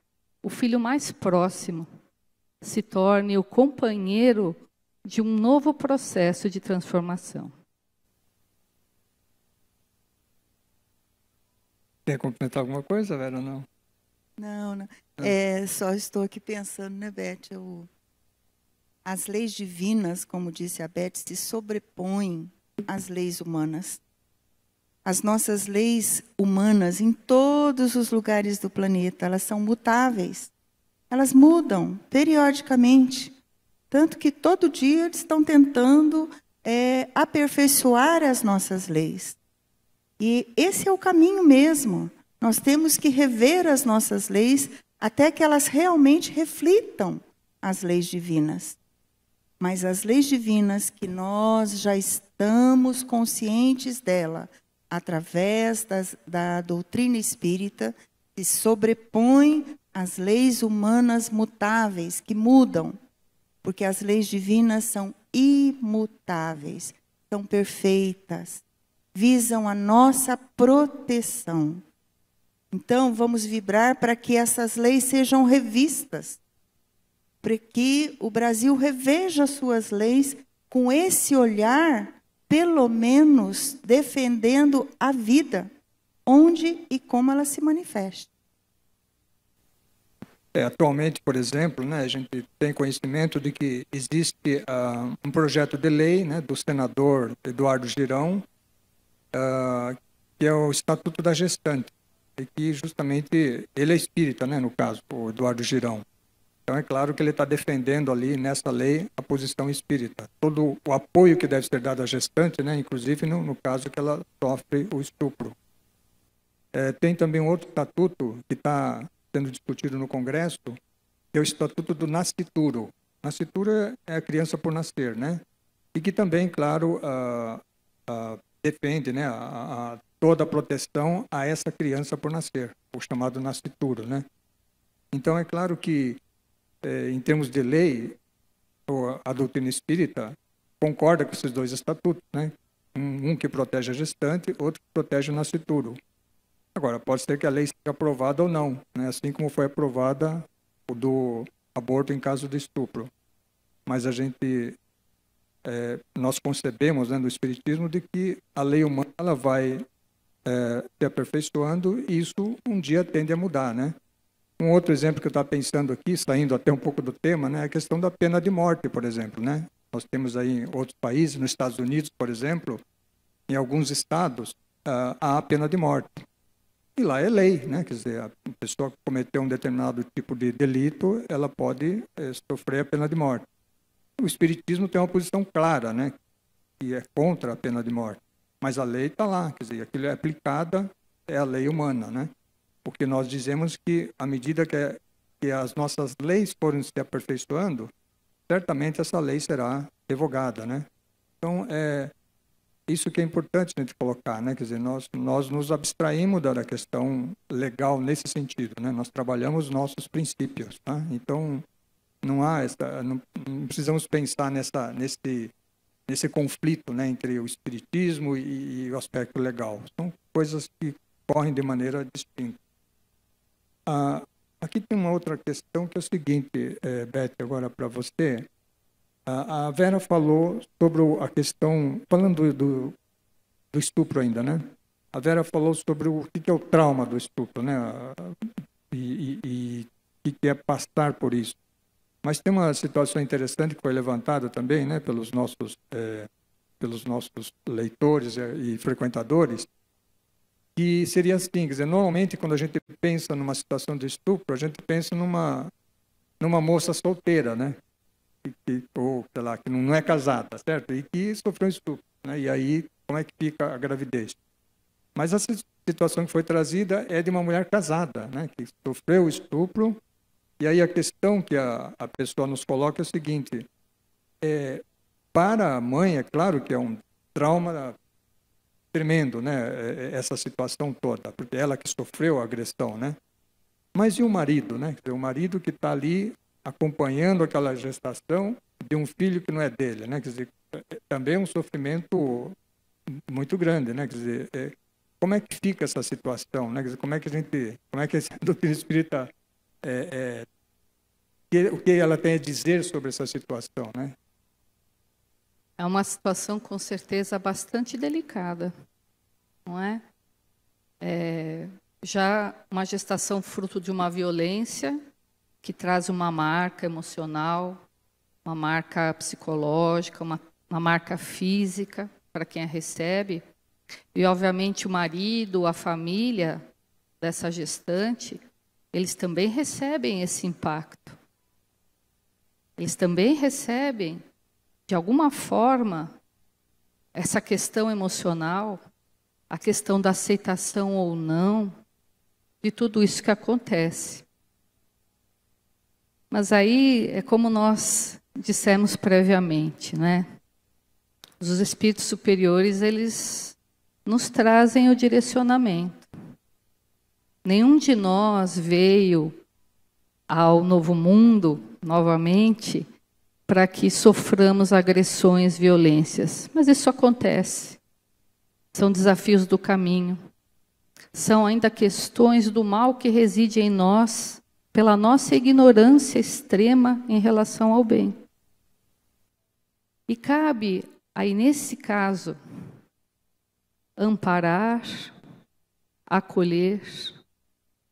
o filho mais próximo, se torne o companheiro de um novo processo de transformação. Quer complementar alguma coisa, Vera, ou não? Não. Só estou aqui pensando, né, Beth? as leis divinas, como disse a Beth, se sobrepõem às leis humanas. As nossas leis humanas, em todos os lugares do planeta, elas são mutáveis. Elas mudam periodicamente. Tanto que todo dia eles estão tentando aperfeiçoar as nossas leis. E esse é o caminho mesmo. Nós temos que rever as nossas leis até que elas realmente reflitam as leis divinas. Mas as leis divinas que nós já estamos conscientes dela, através da doutrina espírita, se sobrepõem às leis humanas mutáveis, que mudam. Porque as leis divinas são imutáveis, são perfeitas, visam a nossa proteção. Então, vamos vibrar para que essas leis sejam revistas, para que o Brasil reveja suas leis com esse olhar, pelo menos defendendo a vida, onde e como ela se manifesta. Atualmente, por exemplo, né, a gente tem conhecimento de que existe um projeto de lei, né, do senador Eduardo Girão, que é o Estatuto da Gestante, e que justamente ele é espírita, né, no caso, o Eduardo Girão. Então é claro que ele está defendendo ali nessa lei a posição espírita. Todo o apoio que deve ser dado à gestante, né, inclusive no caso que ela sofre o estupro. Tem também um outro estatuto que está sendo discutido no Congresso, que é o Estatuto do Nascituro. Nascituro é a criança por nascer, né? E que também, claro, defende, né, toda a proteção a essa criança por nascer, o chamado nascituro, né? Então, é claro que, em termos de lei, a doutrina espírita concorda com esses dois estatutos, né? Um que protege a gestante, outro que protege o nascituro. Agora, pode ser que a lei seja aprovada ou não, né? Assim como foi aprovada o do aborto em caso de estupro. Mas nós concebemos, né, no Espiritismo, de que a lei humana ela vai se aperfeiçoando e isso um dia tende a mudar, né? Um outro exemplo que eu estava pensando aqui, saindo até um pouco do tema, né, é a questão da pena de morte, por exemplo, né? Nós temos aí em outros países, nos Estados Unidos, por exemplo, em alguns estados, há a pena de morte. E lá é lei, né? Quer dizer, a pessoa que cometeu um determinado tipo de delito, ela pode sofrer a pena de morte. O Espiritismo tem uma posição clara, né? Que é contra a pena de morte. Mas a lei está lá, quer dizer, aquilo é aplicada, é a lei humana, né? Porque nós dizemos que, à medida que as nossas leis forem se aperfeiçoando, certamente essa lei será revogada, né? Então, isso que é importante a gente colocar, né? Quer dizer, nós nos abstraímos da questão legal nesse sentido, né? Nós trabalhamos nossos princípios, tá? Então, não precisamos pensar nesse conflito, né, entre o espiritismo e o aspecto legal. São coisas que correm de maneira distinta. Aqui tem uma outra questão que é o seguinte, Beth, agora para você. A Vera falou sobre a questão, falando do estupro ainda, né? A Vera falou sobre o que é o trauma do estupro, né? E o que é passar por isso. Mas tem uma situação interessante que foi levantada também, né, pelos nossos leitores e frequentadores, que seria assim, quer dizer, normalmente quando a gente pensa numa situação de estupro, a gente pensa numa moça solteira, né? Ou, sei lá, que não é casada, certo? E que sofreu um estupro, né? E aí, como é que fica a gravidez? Mas essa situação que foi trazida é de uma mulher casada, né? Que sofreu o estupro. E aí a questão que a pessoa nos coloca é o seguinte, para a mãe, é claro que é um trauma tremendo, né? Essa situação toda, porque ela que sofreu a agressão, né? Mas e o marido, né? O marido que está ali acompanhando aquela gestação de um filho que não é dele, né? Quer dizer, também é um sofrimento muito grande, né? Quer dizer, como é que fica essa situação, né? Quer dizer, como é que a doutrina espírita o que ela tem a dizer sobre essa situação, né? É uma situação com certeza bastante delicada, não é? Já uma gestação fruto de uma violência que traz uma marca emocional, uma marca psicológica, uma marca física para quem a recebe. E, obviamente, o marido, a família dessa gestante, eles também recebem esse impacto. Eles também recebem, de alguma forma, essa questão emocional, a questão da aceitação ou não, de tudo isso que acontece. Mas aí é como nós dissemos previamente, né? Os espíritos superiores, eles nos trazem o direcionamento. Nenhum de nós veio ao novo mundo, novamente, para que soframos agressões, violências. Mas isso acontece. São desafios do caminho. São ainda questões do mal que reside em nós, pela nossa ignorância extrema em relação ao bem. E cabe, aí nesse caso, amparar, acolher,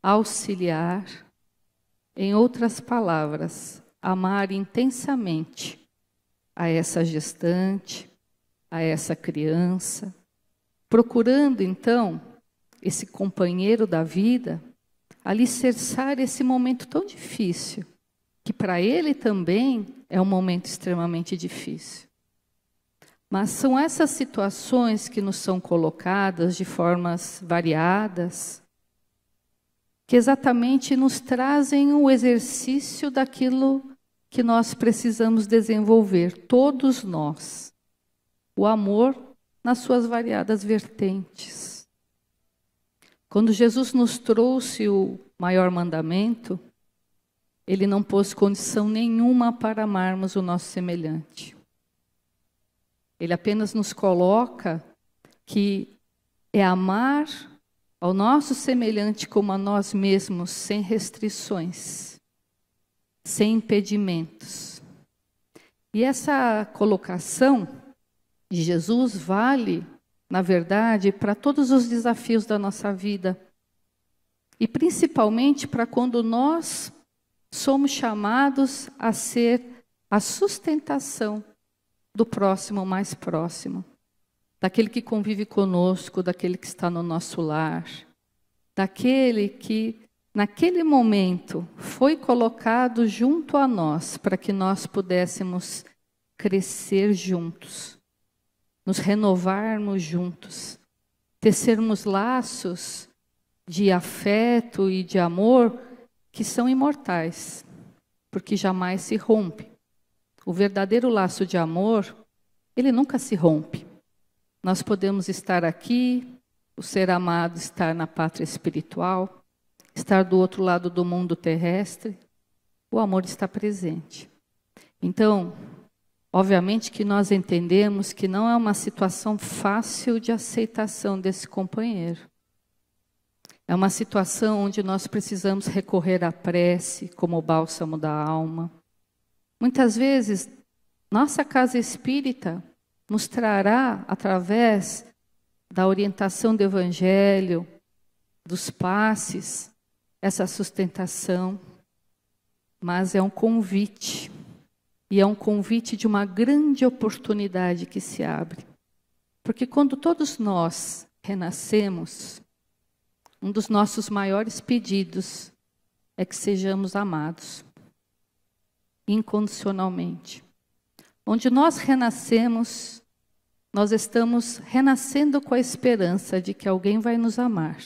auxiliar, em outras palavras, amar intensamente a essa gestante, a essa criança, procurando então esse companheiro da vida alicerçar esse momento tão difícil, que para ele também é um momento extremamente difícil. Mas são essas situações que nos são colocadas de formas variadas, que exatamente nos trazem o exercício daquilo que nós precisamos desenvolver, todos nós. O amor nas suas variadas vertentes. Quando Jesus nos trouxe o maior mandamento, ele não pôs condição nenhuma para amarmos o nosso semelhante. Ele apenas nos coloca que é amar ao nosso semelhante como a nós mesmos, sem restrições, sem impedimentos. E essa colocação de Jesus vale, na verdade, para todos os desafios da nossa vida. E principalmente para quando nós somos chamados a ser a sustentação do próximo mais próximo. Daquele que convive conosco, daquele que está no nosso lar. Daquele que, naquele momento, foi colocado junto a nós para que nós pudéssemos crescer juntos. Nos renovarmos juntos, tecermos laços de afeto e de amor que são imortais, porque jamais se rompe. O verdadeiro laço de amor, ele nunca se rompe. Nós podemos estar aqui, o ser amado estar na pátria espiritual, estar do outro lado do mundo terrestre, o amor está presente. Então, obviamente que nós entendemos que não é uma situação fácil de aceitação desse companheiro. É uma situação onde nós precisamos recorrer à prece como o bálsamo da alma. Muitas vezes, nossa casa espírita nos trará, através da orientação do Evangelho, dos passes, essa sustentação. Mas é um convite. E é um convite de uma grande oportunidade que se abre. Porque quando todos nós renascemos, um dos nossos maiores pedidos é que sejamos amados incondicionalmente. Onde nós renascemos, nós estamos renascendo com a esperança de que alguém vai nos amar,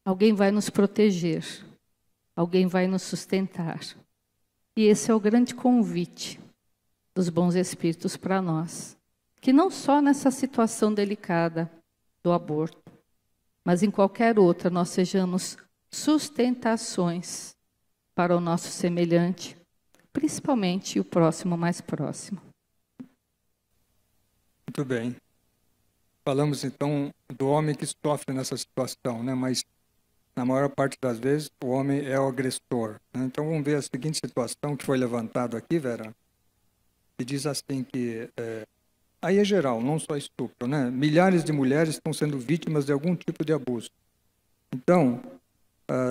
alguém vai nos proteger, alguém vai nos sustentar. E esse é o grande convite dos bons espíritos para nós, que não só nessa situação delicada do aborto, mas em qualquer outra nós sejamos sustentações para o nosso semelhante, principalmente o próximo mais próximo. Muito bem. Falamos então do homem que sofre nessa situação, né? Mas na maior parte das vezes o homem é o agressor, né? Então vamos ver a seguinte situação que foi levantada aqui, Vera, que diz assim que aí é geral, não só estupro, né? Milhares de mulheres estão sendo vítimas de algum tipo de abuso. Então,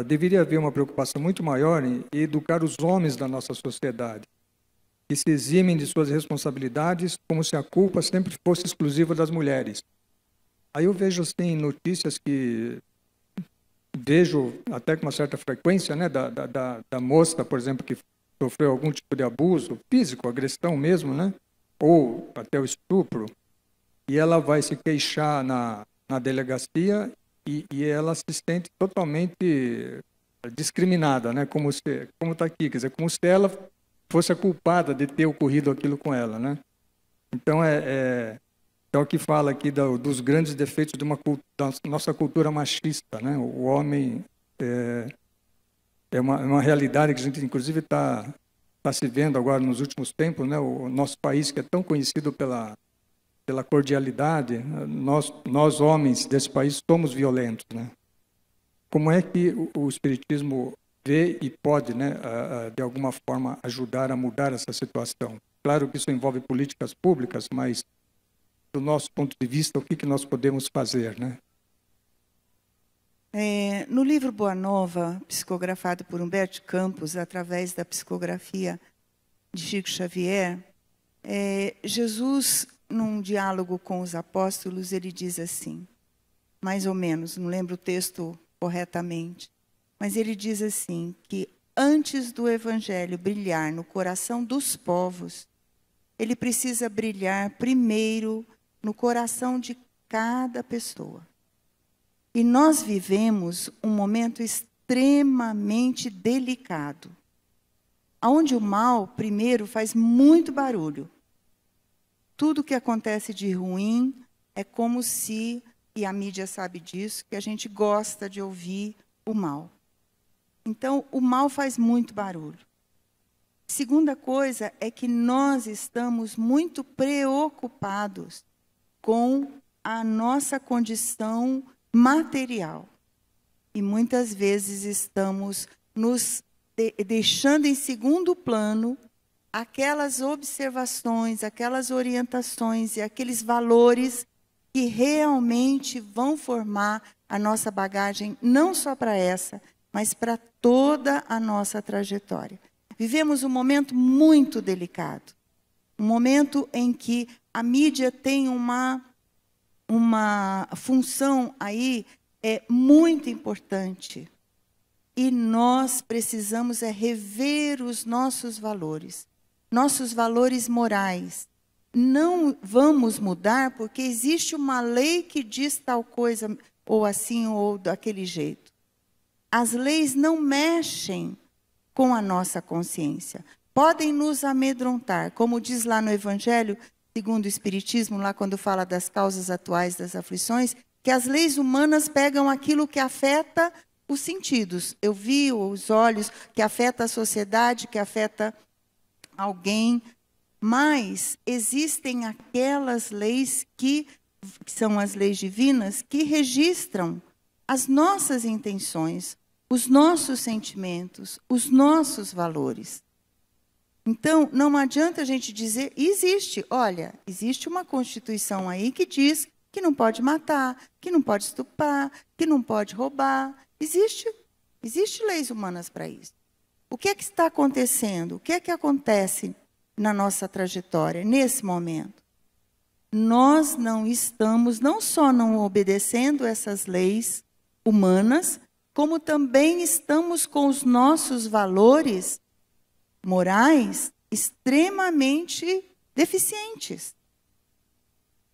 deveria haver uma preocupação muito maior em educar os homens da nossa sociedade. que se eximem de suas responsabilidades como se a culpa sempre fosse exclusiva das mulheres. Aí eu vejo assim, notícias que vejo até com uma certa frequência, né, da moça, por exemplo, que sofreu algum tipo de abuso físico, agressão mesmo, né, ou até o estupro, e ela vai se queixar na delegacia e ela se sente totalmente discriminada, né, como está aqui, quer dizer, como se ela fosse a culpada de ter ocorrido aquilo com ela, né. Então então aqui fala aqui dos grandes defeitos da nossa cultura machista, né. O homem é uma realidade que a gente inclusive está se vendo agora nos últimos tempos, né. O nosso país, que é tão conhecido pela cordialidade, nós homens desse país somos violentos, né? Como é que o Espiritismo vê e pode, né, de alguma forma ajudar a mudar essa situação? Claro que isso envolve políticas públicas, mas do nosso ponto de vista, o que nós podemos fazer, né? No livro Boa Nova, psicografado por Humberto Campos, através da psicografia de Chico Xavier, Jesus, num diálogo com os apóstolos, ele diz assim, mais ou menos, não lembro o texto corretamente, mas ele diz assim, que antes do Evangelho brilhar no coração dos povos, ele precisa brilhar primeiro no coração de cada pessoa. E nós vivemos um momento extremamente delicado, onde o mal, primeiro, faz muito barulho. Tudo que acontece de ruim é como se, e a mídia sabe disso, que a gente gosta de ouvir o mal. Então, o mal faz muito barulho. Segunda coisa é que nós estamos muito preocupados com a nossa condição material. E muitas vezes estamos nos deixando em segundo plano aquelas observações, aquelas orientações e aqueles valores que realmente vão formar a nossa bagagem, não só para essa, mas para toda a nossa trajetória. Vivemos um momento muito delicado, um momento em que a mídia tem uma função aí muito importante. E nós precisamos rever os nossos valores morais. Não vamos mudar porque existe uma lei que diz tal coisa, ou assim, ou daquele jeito. As leis não mexem com a nossa consciência. Podem nos amedrontar, como diz lá no Evangelho, segundo o Espiritismo, lá quando fala das causas atuais das aflições, que as leis humanas pegam aquilo que afeta os sentidos. Eu vi os olhos, que afeta a sociedade, que afeta alguém, mas existem aquelas leis que são as leis divinas, que registram as nossas intenções, os nossos sentimentos, os nossos valores. Então, não adianta a gente dizer, existe uma Constituição aí que diz que não pode matar, que não pode estuprar, que não pode roubar. Existe leis humanas para isso. O que é que está acontecendo? O que é que acontece na nossa trajetória, nesse momento? Nós não estamos, não só não obedecendo essas leis humanas, como também estamos com os nossos valores morais extremamente deficientes.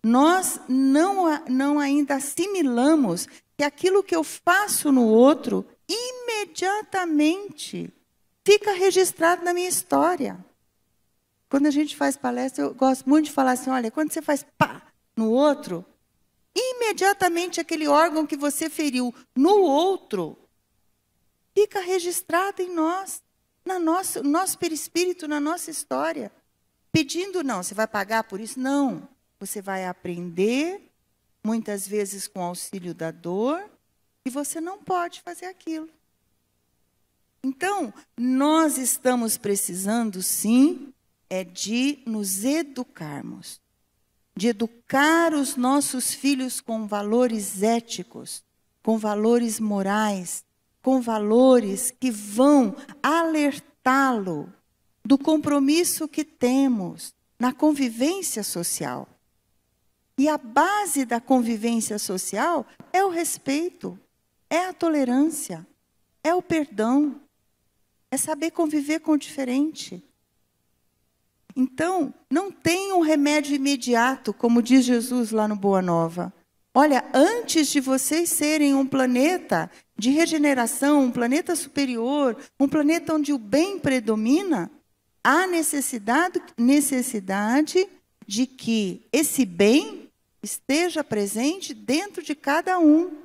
Nós não ainda assimilamos que aquilo que eu faço no outro, imediatamente fica registrado na minha história. Quando a gente faz palestra, eu gosto muito de falar assim, olha, quando você faz pá no outro, imediatamente aquele órgão que você feriu no outro fica registrado em nós, no nosso perispírito, na nossa história. Pedindo não, você vai pagar por isso? Não. Você vai aprender, muitas vezes com auxílio da dor, e você não pode fazer aquilo. Então, nós estamos precisando, sim, de nos educarmos, de educar os nossos filhos com valores éticos, com valores morais, com valores que vão alertá-lo do compromisso que temos na convivência social. E a base da convivência social é o respeito, é a tolerância, é o perdão, é saber conviver com o diferente. Então, não tem um remédio imediato, como diz Jesus lá no Boa Nova. Olha, antes de vocês serem um planeta de regeneração, um planeta superior, um planeta onde o bem predomina, há necessidade de que esse bem esteja presente dentro de cada um.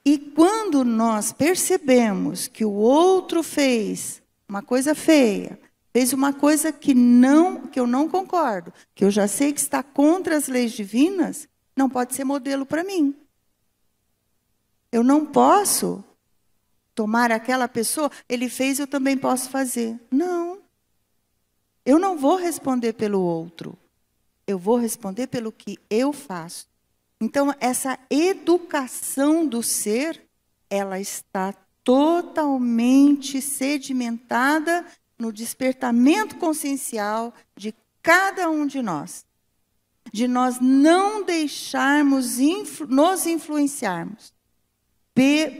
E quando nós percebemos que o outro fez uma coisa feia, fez uma coisa que eu não concordo, que eu já sei que está contra as leis divinas, não pode ser modelo para mim. Eu não posso tomar aquela pessoa, ele fez, eu também posso fazer. Não. Eu não vou responder pelo outro. Eu vou responder pelo que eu faço. Então, essa educação do ser, ela está totalmente sedimentada no despertamento consciencial de cada um de nós. De nós não deixarmos nos influenciarmos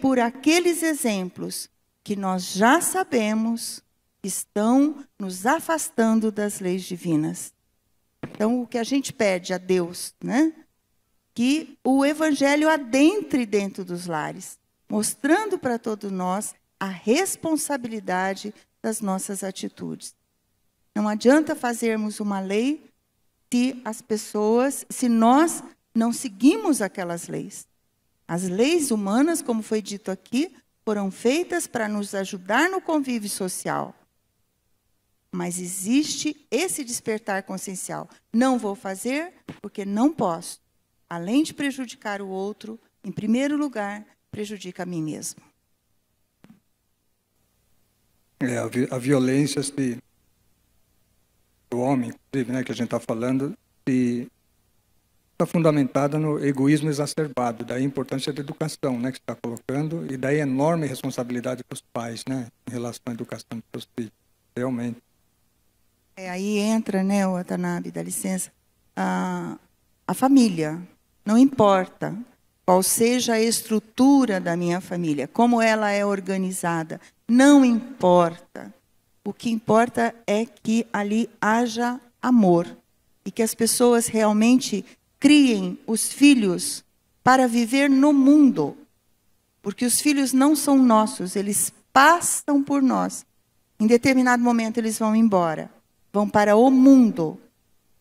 por aqueles exemplos que nós já sabemos que estão nos afastando das leis divinas. Então, o que a gente pede a Deus, né? Que o Evangelho adentre dentro dos lares, mostrando para todos nós a responsabilidade das nossas atitudes. Não adianta fazermos uma lei se nós não seguimos aquelas leis. As leis humanas, como foi dito aqui, foram feitas para nos ajudar no convívio social. Mas existe esse despertar consciencial. Não vou fazer porque não posso. Além de prejudicar o outro, em primeiro lugar, prejudica a mim mesmo. A violência do homem, inclusive, né, que a gente está falando, está fundamentada no egoísmo exacerbado, daí a importância da educação, né, que você está colocando, e daí a enorme responsabilidade para os pais, né, em relação à educação dos seus filhos, realmente. Aí entra, né, Watanabe, dá licença, a família. Não importa qual seja a estrutura da minha família, como ela é organizada, não importa. O que importa é que ali haja amor e que as pessoas realmente criem os filhos para viver no mundo. Porque os filhos não são nossos, eles passam por nós. Em determinado momento eles vão embora, vão para o mundo.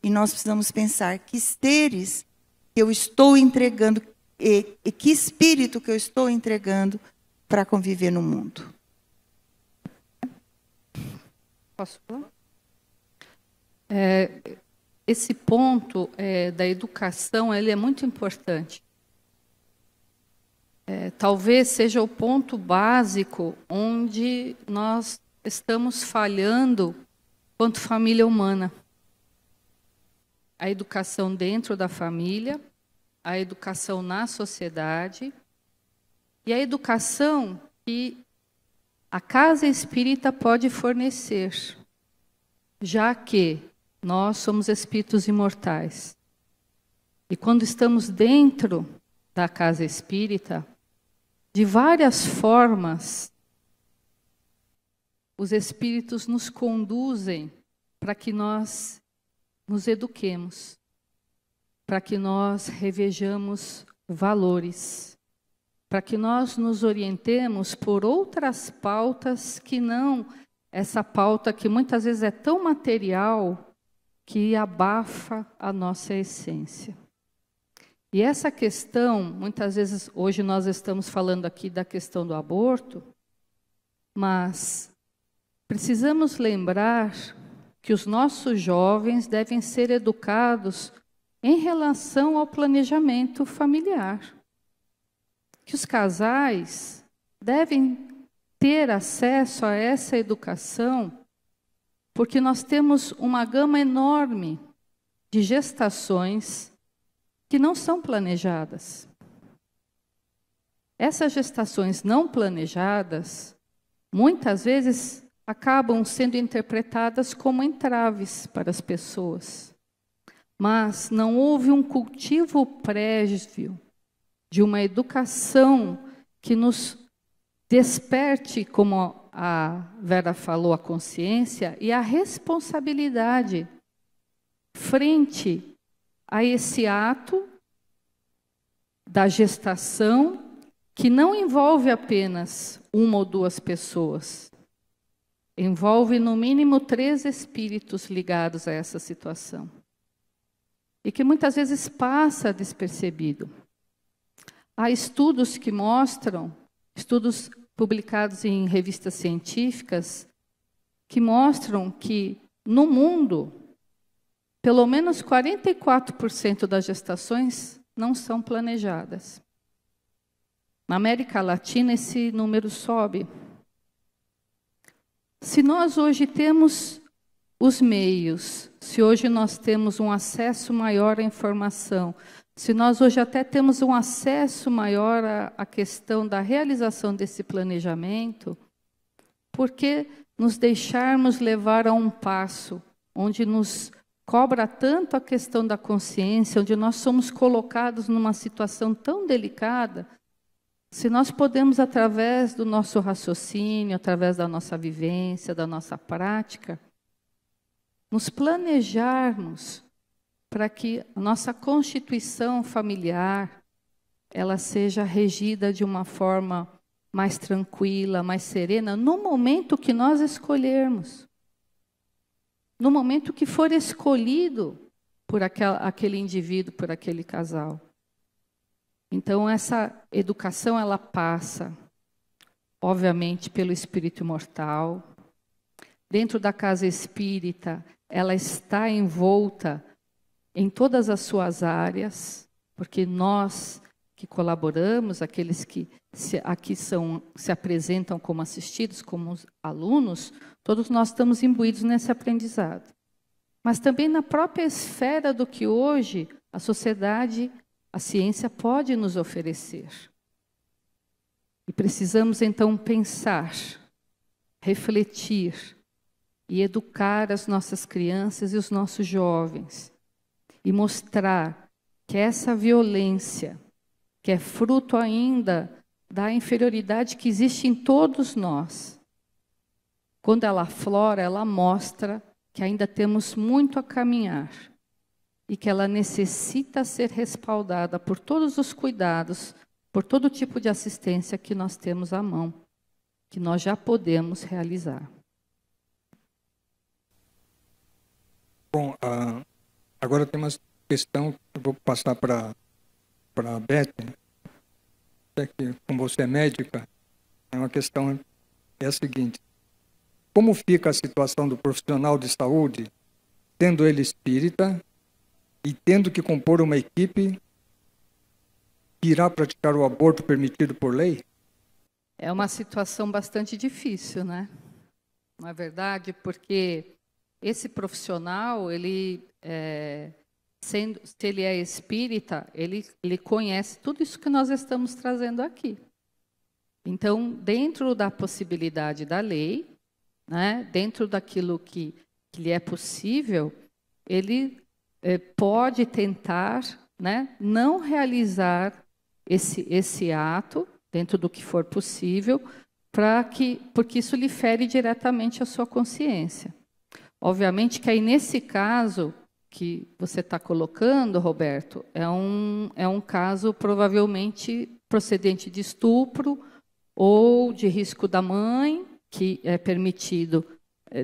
E nós precisamos pensar que seres que eu estou entregando, e que espírito que eu estou entregando para conviver no mundo. Posso falar? Esse ponto da educação, ele é muito importante. Talvez seja o ponto básico onde nós estamos falhando quanto família humana. A educação dentro da família, a educação na sociedade e a educação que a casa espírita pode fornecer, já que nós somos espíritos imortais. E quando estamos dentro da casa espírita, de várias formas, os espíritos nos conduzem para que nós nos eduquemos, para que nós revejamos valores, para que nós nos orientemos por outras pautas que não essa pauta que muitas vezes é tão material que abafa a nossa essência. E essa questão, muitas vezes, hoje nós estamos falando aqui da questão do aborto, mas precisamos lembrar que os nossos jovens devem ser educados em relação ao planejamento familiar. Que os casais devem ter acesso a essa educação, porque nós temos uma gama enorme de gestações que não são planejadas. Essas gestações não planejadas, muitas vezes, acabam sendo interpretadas como entraves para as pessoas. Mas não houve um cultivo prévio de uma educação que nos desperte, como a Vera falou, a consciência e a responsabilidade frente a esse ato da gestação, que não envolve apenas uma ou duas pessoas, envolve no mínimo 3 espíritos ligados a essa situação, e que muitas vezes passa despercebido. Há estudos que mostram, estudos publicados em revistas científicas, que mostram que no mundo, pelo menos 44% das gestações não são planejadas. Na América Latina, esse número sobe. Se nós hoje temos os meios, se hoje nós temos um acesso maior à informação, se nós hoje até temos um acesso maior à questão da realização desse planejamento, por que nos deixarmos levar a um passo onde nos cobra tanto a questão da consciência, onde nós somos colocados numa situação tão delicada, se nós podemos, através do nosso raciocínio, através da nossa vivência, da nossa prática, nos planejarmos para que a nossa constituição familiar ela seja regida de uma forma mais tranquila, mais serena, no momento que nós escolhermos. No momento que for escolhido por aquele indivíduo, por aquele casal. Então, essa educação, ela passa, obviamente, pelo espírito imortal. Dentro da casa espírita, ela está envolta em todas as suas áreas, porque nós que colaboramos, aqueles que aqui se apresentam como assistidos, como alunos, todos nós estamos imbuídos nesse aprendizado. Mas também na própria esfera do que hoje a sociedade, a ciência pode nos oferecer. E precisamos, então, pensar, refletir e educar as nossas crianças e os nossos jovens. E mostrar que essa violência, que é fruto ainda da inferioridade que existe em todos nós, quando ela aflora, ela mostra que ainda temos muito a caminhar e que ela necessita ser respaldada por todos os cuidados, por todo tipo de assistência que nós temos à mão, que nós já podemos realizar. Bom, agora tem uma questão que eu vou passar para a Beth, até que, como você é médica, é uma questão, é a seguinte: como fica a situação do profissional de saúde, sendo ele espírita e tendo que compor uma equipe que irá praticar o aborto permitido por lei? É uma situação bastante difícil, né? Não é verdade? Porque esse profissional, se ele é espírita, ele conhece tudo isso que nós estamos trazendo aqui. Então, dentro da possibilidade da lei, né, dentro daquilo que lhe é possível, ele pode tentar, né, não realizar esse ato, dentro do que for possível, porque isso lhe fere diretamente a sua consciência. Obviamente que aí, nesse caso que você está colocando, Roberto, é um caso provavelmente procedente de estupro ou de risco da mãe, que é permitido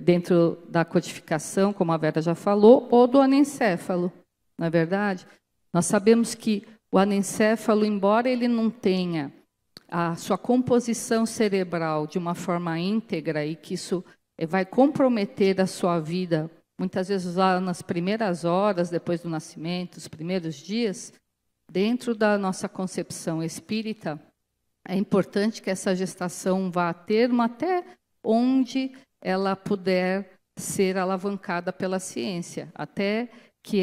dentro da codificação, como a Vera já falou, ou do anencéfalo, não é verdade? Nós sabemos que o anencéfalo, embora ele não tenha a sua composição cerebral de uma forma íntegra e que isso vai comprometer a sua vida, muitas vezes lá nas primeiras horas, depois do nascimento, os primeiros dias, dentro da nossa concepção espírita, é importante que essa gestação vá a termo até onde ela puder ser alavancada pela ciência, até que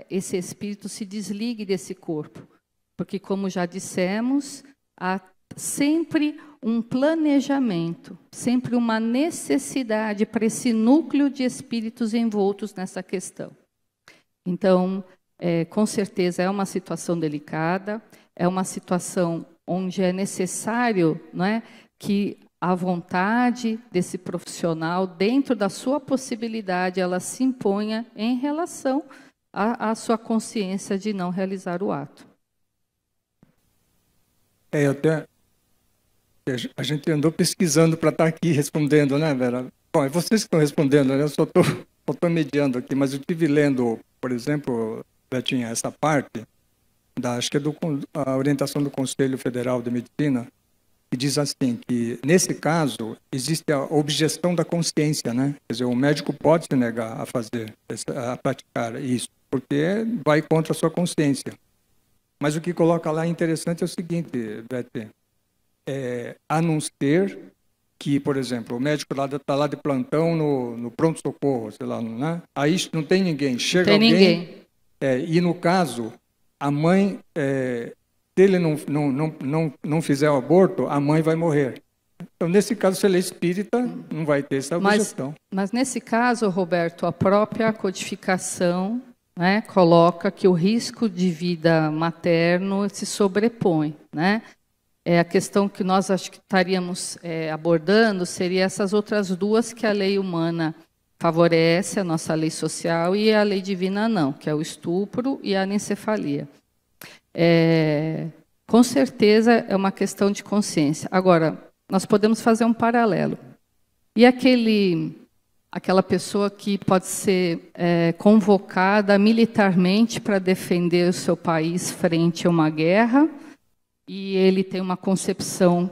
esse espírito se desligue desse corpo. Porque, como já dissemos, há sempre um planejamento, sempre uma necessidade para esse núcleo de espíritos envoltos nessa questão. Então, com certeza é uma situação delicada, é uma situação onde é necessário, não é, que a vontade desse profissional, dentro da sua possibilidade, ela se imponha em relação à sua consciência de não realizar o ato. A gente andou pesquisando para estar aqui respondendo, né, Vera? Bom, é vocês que estão respondendo, né? Eu só estou mediando aqui, mas eu estive lendo, por exemplo, Betinha, essa parte, acho que é a orientação do Conselho Federal de Medicina, que diz assim, que nesse caso existe a objeção da consciência, né? Quer dizer, o médico pode se negar a praticar isso, porque vai contra a sua consciência. Mas o que coloca lá interessante é o seguinte, Beth, a não ser que, por exemplo, o médico está lá de plantão no pronto-socorro, sei lá, né? Aí não tem ninguém, chega alguém... Ninguém. E no caso, a mãe... se ele não fizer o aborto, a mãe vai morrer. Então, nesse caso, se ele é espírita, não vai ter essa objeção. Mas nesse caso, Roberto, a própria codificação, né, coloca que o risco de vida materno se sobrepõe, né? A questão que nós acho que estaríamos abordando seria essas outras duas que a lei humana favorece, a nossa lei social, e a lei divina não, que é o estupro e a anencefalia. Com certeza é uma questão de consciência. Agora, nós podemos fazer um paralelo. E aquela pessoa que pode ser convocada militarmente para defender o seu país frente a uma guerra, e ele tem uma concepção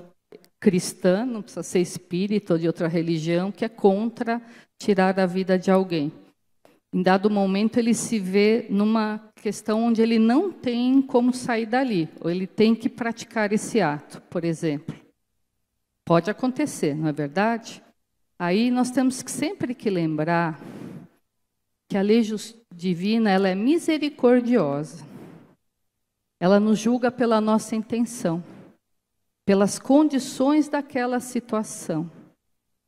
cristã, não precisa ser espírita ou de outra religião, que é contra tirar a vida de alguém. Em dado momento, ele se vê numa questão onde ele não tem como sair dali, ou ele tem que praticar esse ato, por exemplo. Pode acontecer, não é verdade? Aí nós temos sempre que lembrar que a lei divina ela é misericordiosa. Ela nos julga pela nossa intenção, pelas condições daquela situação.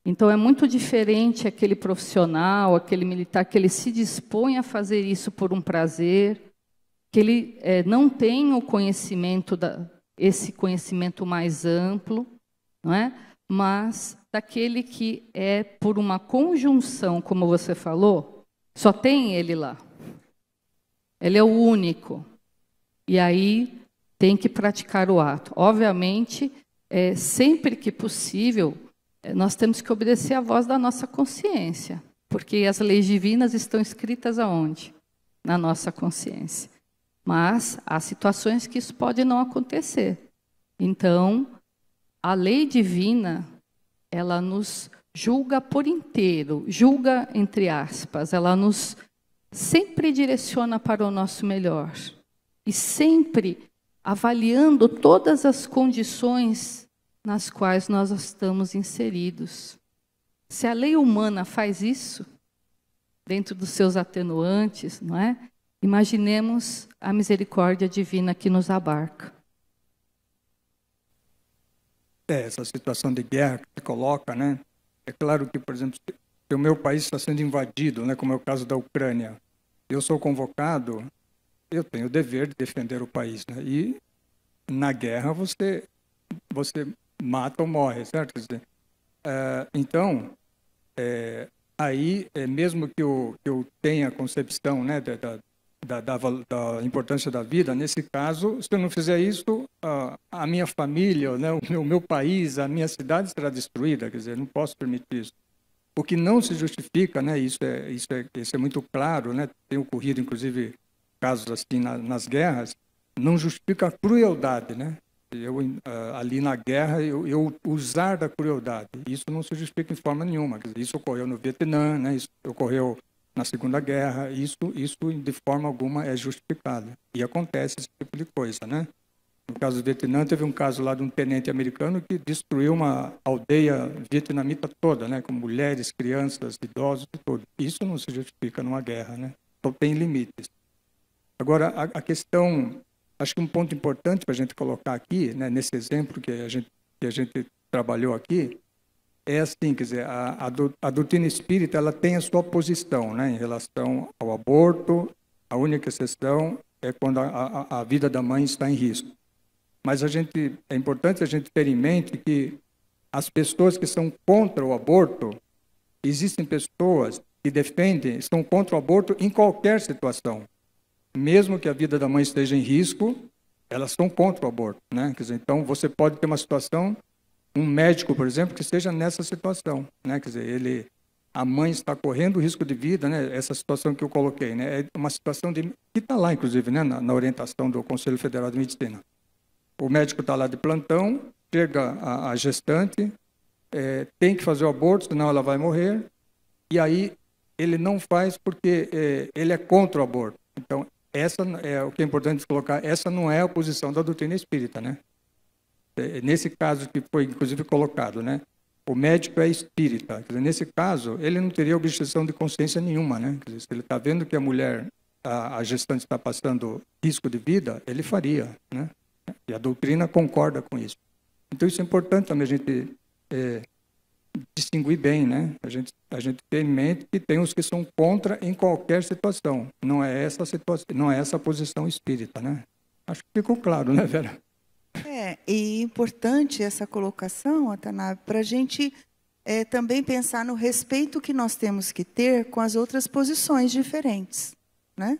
Então, é muito diferente aquele profissional, aquele militar, que ele se dispõe a fazer isso por um prazer, que ele não tem o conhecimento, esse conhecimento mais amplo, não é? Mas daquele que é por uma conjunção, como você falou, só tem ele lá. Ele é o único. E aí tem que praticar o ato. Obviamente, sempre que possível, nós temos que obedecer à voz da nossa consciência, porque as leis divinas estão escritas aonde? Na nossa consciência. Mas há situações que isso pode não acontecer. Então, a lei divina, ela nos julga por inteiro, julga entre aspas, ela nos sempre direciona para o nosso melhor. E sempre avaliando todas as condições nas quais nós estamos inseridos. Se a lei humana faz isso, dentro dos seus atenuantes, não é? Imaginemos a misericórdia divina que nos abarca. Essa situação de guerra que se coloca, né? É claro que, por exemplo, se o meu país está sendo invadido, né, como é o caso da Ucrânia, eu sou convocado, eu tenho o dever de defender o país, né? E na guerra você mata ou morre, certo? Quer dizer, então, aí, mesmo que eu tenha a concepção, né, da importância da vida, nesse caso, se eu não fizer isso, a minha família, né, o meu país, a minha cidade será destruída, quer dizer, não posso permitir isso. O que não se justifica, né, isso é muito claro, né, tem ocorrido, inclusive, casos assim nas guerras, não justifica a crueldade, né? Ali na guerra, eu usar da crueldade. Isso não se justifica em forma nenhuma. Quer dizer, isso ocorreu no Vietnã, né? Isso ocorreu na Segunda Guerra. Isso de forma alguma é justificado. E acontece esse tipo de coisa, né? No caso do Vietnã, teve um caso lá de um tenente americano que destruiu uma aldeia vietnamita toda, né? Com mulheres, crianças, idosos e tudo. Isso não se justifica numa guerra, né? Então tem limites. Agora, a questão, acho que um ponto importante para a gente colocar aqui, né, nesse exemplo que a gente trabalhou aqui, é assim, quer dizer, a doutrina espírita ela tem a sua posição, né, em relação ao aborto. A única exceção é quando a vida da mãe está em risco. Mas é importante a gente ter em mente que as pessoas que são contra o aborto, existem pessoas que defendem, estão contra o aborto em qualquer situação. Mesmo que a vida da mãe esteja em risco, elas estão contra o aborto, né? Quer dizer, então, você pode ter uma situação, um médico, por exemplo, que esteja nessa situação, né? Quer dizer, a mãe está correndo risco de vida, né? Essa situação que eu coloquei, né? É uma situação que está lá, inclusive, né? Na orientação do Conselho Federal de Medicina. O médico está lá de plantão, chega a gestante, tem que fazer o aborto, senão ela vai morrer, e aí ele não faz porque ele é contra o aborto. Então, essa é o que é importante colocar, essa não é a posição da doutrina espírita, né? Nesse caso que foi, inclusive, colocado, né? O médico é espírita. Quer dizer, nesse caso, ele não teria objeção de consciência nenhuma, né? Quer dizer, se ele está vendo que a mulher, a gestante está passando risco de vida, ele faria, né? E a doutrina concorda com isso. Então, isso é importante também a gente distinguir bem, né? A gente ter em mente que tem os que são contra em qualquer situação. Não é essa situação, não é essa a posição espírita, né? Acho que ficou claro, né, Vera? E importante essa colocação, Watanabe, para a gente também pensar no respeito que nós temos que ter com as outras posições diferentes, né?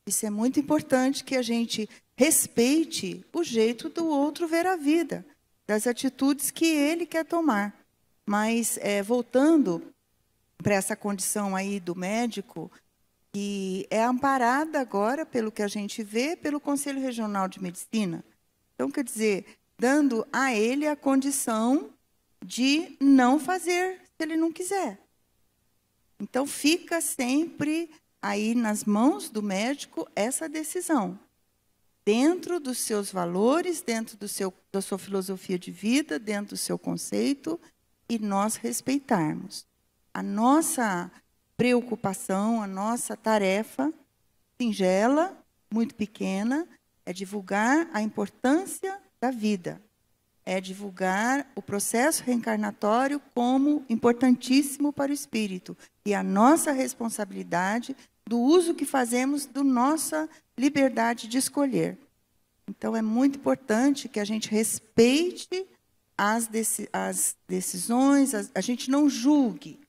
Isso é muito importante, que a gente respeite o jeito do outro ver a vida, das atitudes que ele quer tomar. Mas, voltando para essa condição aí do médico, que é amparada agora, pelo que a gente vê, pelo Conselho Regional de Medicina. Então, quer dizer, dando a ele a condição de não fazer se ele não quiser. Então, fica sempre aí nas mãos do médico essa decisão, dentro dos seus valores, dentro da sua filosofia de vida, dentro do seu conceito, e nós respeitarmos. A nossa preocupação, a nossa tarefa singela, muito pequena, é divulgar a importância da vida, é divulgar o processo reencarnatório como importantíssimo para o espírito e a nossa responsabilidade do uso que fazemos da nossa liberdade de escolher. Então, é muito importante que a gente respeite as decisões, a gente não julgue.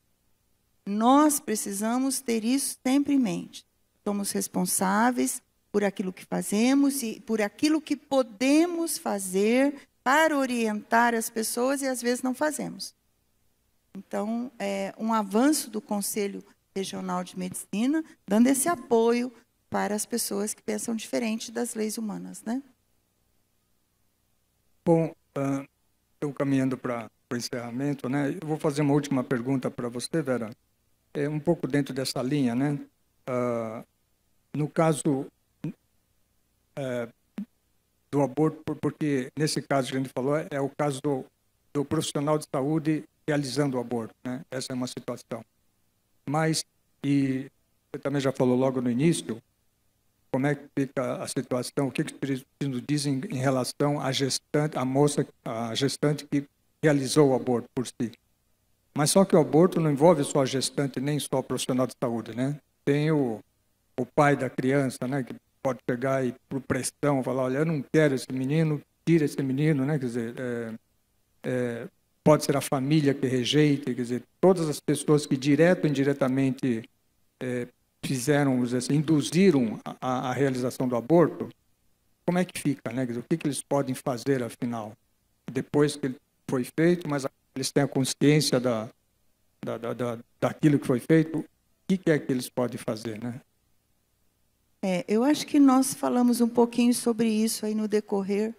Nós precisamos ter isso sempre em mente. Somos responsáveis por aquilo que fazemos e por aquilo que podemos fazer para orientar as pessoas e, às vezes, não fazemos. Então, é um avanço do Conselho Regional de Medicina, dando esse apoio para as pessoas que pensam diferente das leis humanas, né? Bom, estou caminhando para o encerramento, né? Eu vou fazer uma última pergunta para você, Vera. Um pouco dentro dessa linha, né? No caso do aborto, porque nesse caso que a gente falou, é o caso do profissional de saúde realizando o aborto, né? Essa é uma situação. Mas, e você também já falou logo no início, como é que fica a situação, o que os espíritos dizem em relação à gestante, a gestante que realizou o aborto por si. Mas só que o aborto não envolve só a gestante, nem só o profissional de saúde, né? Tem o pai da criança, né? Que pode pegar e, por pressão, falar, olha, eu não quero esse menino, tira esse menino, né? Quer dizer, pode ser a família que rejeita, quer dizer, todas as pessoas que direto ou indiretamente fizeram, vamos dizer assim, induziram a realização do aborto, como é que fica, né? Quer dizer, o que eles podem fazer, afinal, depois que ele foi feito, mas eles têm a consciência daquilo que foi feito, o que é que eles podem fazer, né? Eu acho que nós falamos um pouquinho sobre isso aí no decorrer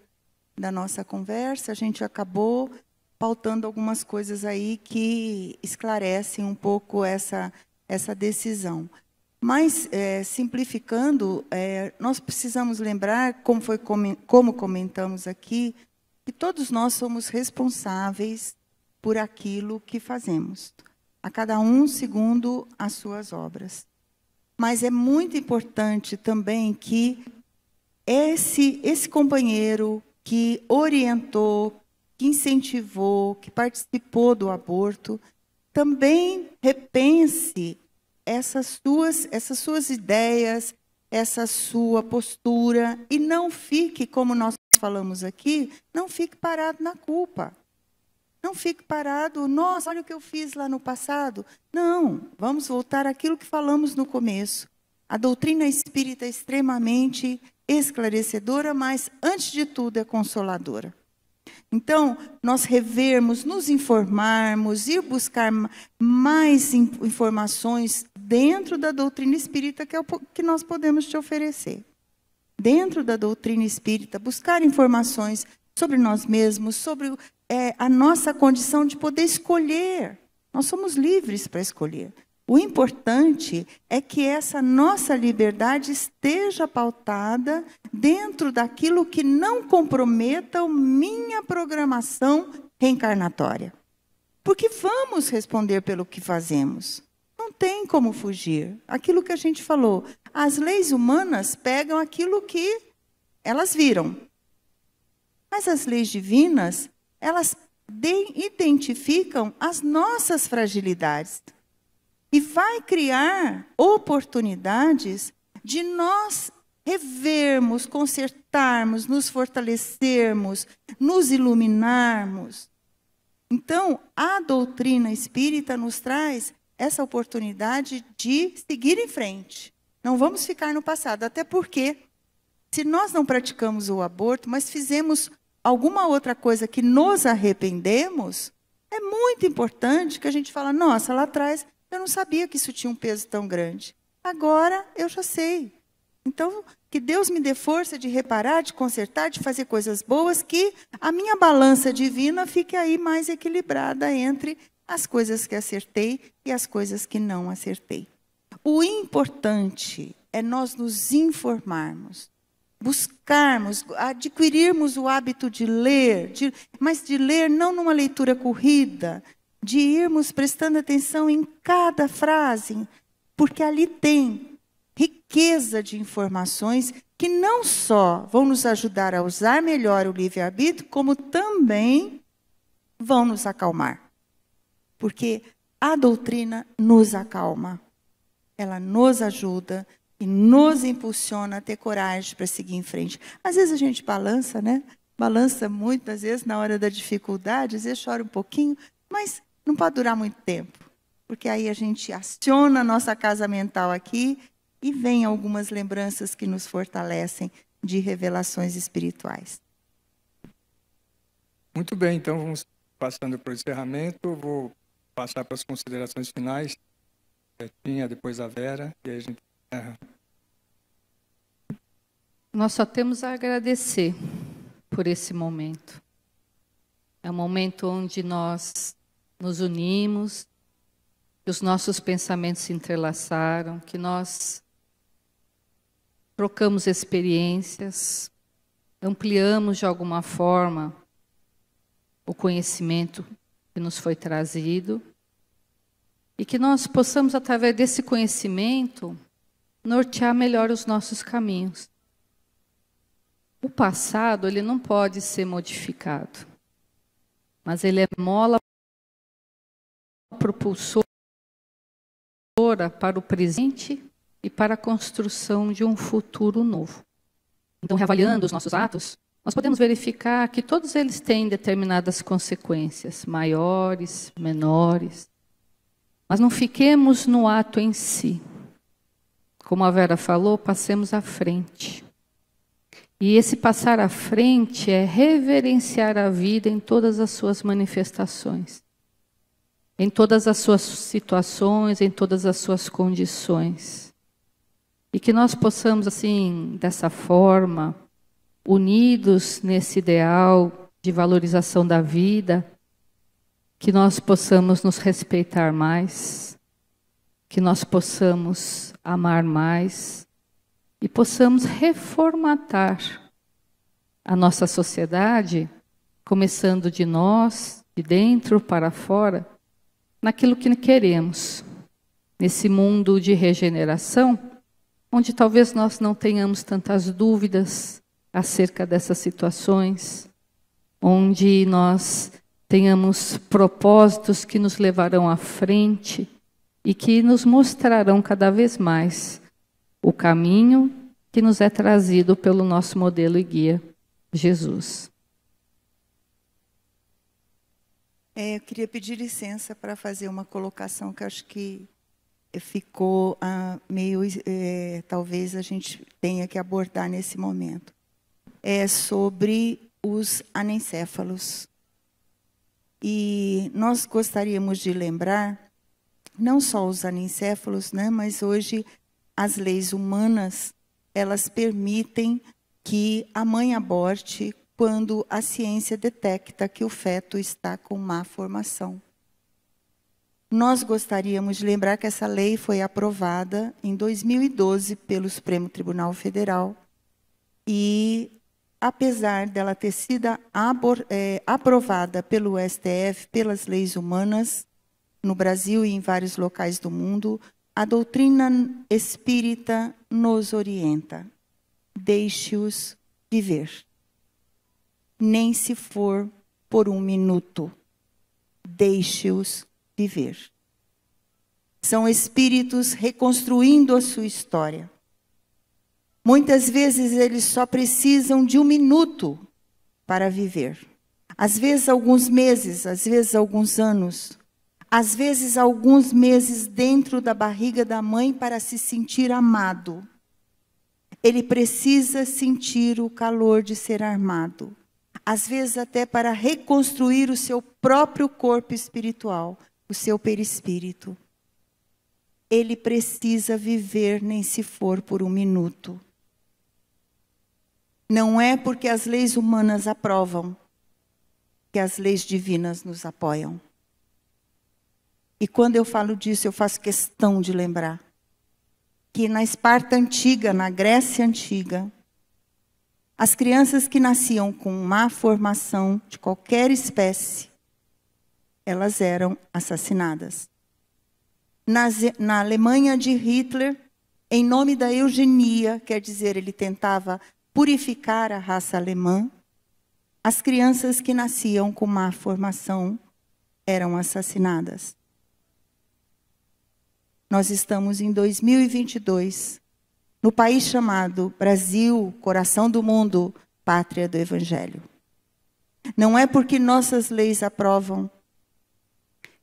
da nossa conversa. A gente acabou pautando algumas coisas aí que esclarecem um pouco essa decisão. Mas, simplificando, nós precisamos lembrar, como comentamos aqui, que todos nós somos responsáveis por aquilo que fazemos, a cada um segundo as suas obras. Mas é muito importante também que esse companheiro que orientou, que incentivou, que participou do aborto, também repense essas suas ideias, essa sua postura, e não fique, como nós falamos aqui, não fique parado na culpa. Não fique parado, nossa, olha o que eu fiz lá no passado. Não, vamos voltar àquilo que falamos no começo. A doutrina espírita é extremamente esclarecedora, mas, antes de tudo, é consoladora. Então, nós revermos, nos informarmos, ir buscar mais informações dentro da doutrina espírita, que é o que nós podemos te oferecer. Dentro da doutrina espírita, buscar informações sobre nós mesmos, sobre a nossa condição de poder escolher. Nós somos livres para escolher. O importante é que essa nossa liberdade esteja pautada dentro daquilo que não comprometa a minha programação reencarnatória. Porque vamos responder pelo que fazemos. Não tem como fugir. Aquilo que a gente falou, as leis humanas pegam aquilo que elas viram. Mas as leis divinas, elas identificam as nossas fragilidades. E vai criar oportunidades de nós revermos, consertarmos, nos fortalecermos, nos iluminarmos. Então, a doutrina espírita nos traz essa oportunidade de seguir em frente. Não vamos ficar no passado, até porque, se nós não praticamos o aborto, mas fizemos alguma outra coisa que nos arrependemos, é muito importante que a gente fale, nossa, lá atrás eu não sabia que isso tinha um peso tão grande. Agora eu já sei. Então, que Deus me dê força de reparar, de consertar, de fazer coisas boas, que a minha balança divina fique aí mais equilibrada entre as coisas que acertei e as coisas que não acertei. O importante é nós nos informarmos, buscarmos, adquirirmos o hábito de ler, mas de ler não numa leitura corrida, de irmos prestando atenção em cada frase, porque ali tem riqueza de informações que não só vão nos ajudar a usar melhor o livre-arbítrio, como também vão nos acalmar. Porque a doutrina nos acalma, ela nos ajuda e nos impulsiona a ter coragem para seguir em frente. Às vezes a gente balança, né? Balança muitas vezes na hora da dificuldade, às vezes chora um pouquinho, mas não pode durar muito tempo, porque aí a gente aciona a nossa casa mental aqui e vem algumas lembranças que nos fortalecem de revelações espirituais. Muito bem, então vamos passando para o encerramento. Vou passar para as considerações finais. Betinha, depois a Vera, e aí a gente encerra. Nós só temos a agradecer por esse momento. É um momento onde nós nos unimos, que os nossos pensamentos se entrelaçaram, que nós trocamos experiências, ampliamos de alguma forma o conhecimento que nos foi trazido e que nós possamos, através desse conhecimento, nortear melhor os nossos caminhos. O passado, ele não pode ser modificado, mas ele é mola propulsora para o presente e para a construção de um futuro novo. Então, reavaliando os nossos atos, nós podemos verificar que todos eles têm determinadas consequências, maiores, menores. Mas não fiquemos no ato em si. Como a Vera falou, passemos à frente. E esse passar à frente é reverenciar a vida em todas as suas manifestações, em todas as suas situações, em todas as suas condições. E que nós possamos, assim, dessa forma, unidos nesse ideal de valorização da vida, que nós possamos nos respeitar mais, que nós possamos amar mais e possamos reformatar a nossa sociedade, começando de nós, de dentro para fora, naquilo que queremos, nesse mundo de regeneração, onde talvez nós não tenhamos tantas dúvidas acerca dessas situações, onde nós tenhamos propósitos que nos levarão à frente e que nos mostrarão cada vez mais o caminho que nos é trazido pelo nosso modelo e guia, Jesus. Eu queria pedir licença para fazer uma colocação que acho que ficou meio... talvez a gente tenha que abordar nesse momento. É sobre os anencéfalos. E nós gostaríamos de lembrar, não só os anencéfalos, né, mas hoje as leis humanas, elas permitem que a mãe aborte quando a ciência detecta que o feto está com má formação. Nós gostaríamos de lembrar que essa lei foi aprovada em 2012 pelo Supremo Tribunal Federal e, apesar dela ter sido aprovada pelo STF, pelas leis humanas, no Brasil e em vários locais do mundo, a doutrina espírita nos orienta. Deixe-os viver. Nem se for por um minuto. Deixe-os viver. São espíritos reconstruindo a sua história. Muitas vezes eles só precisam de um minuto para viver. Às vezes alguns meses, às vezes alguns anos, às vezes alguns meses dentro da barriga da mãe para se sentir amado. Ele precisa sentir o calor de ser amado. Às vezes até para reconstruir o seu próprio corpo espiritual, o seu perispírito. Ele precisa viver, nem se for por um minuto. Não é porque as leis humanas aprovam que as leis divinas nos apoiam. E quando eu falo disso, eu faço questão de lembrar que na Esparta antiga, na Grécia antiga, as crianças que nasciam com má formação de qualquer espécie, elas eram assassinadas. Na Alemanha de Hitler, em nome da eugenia, quer dizer, ele tentava purificar a raça alemã, as crianças que nasciam com má formação eram assassinadas. Nós estamos em 2022, no país chamado Brasil, coração do mundo, pátria do Evangelho. Não é porque nossas leis aprovam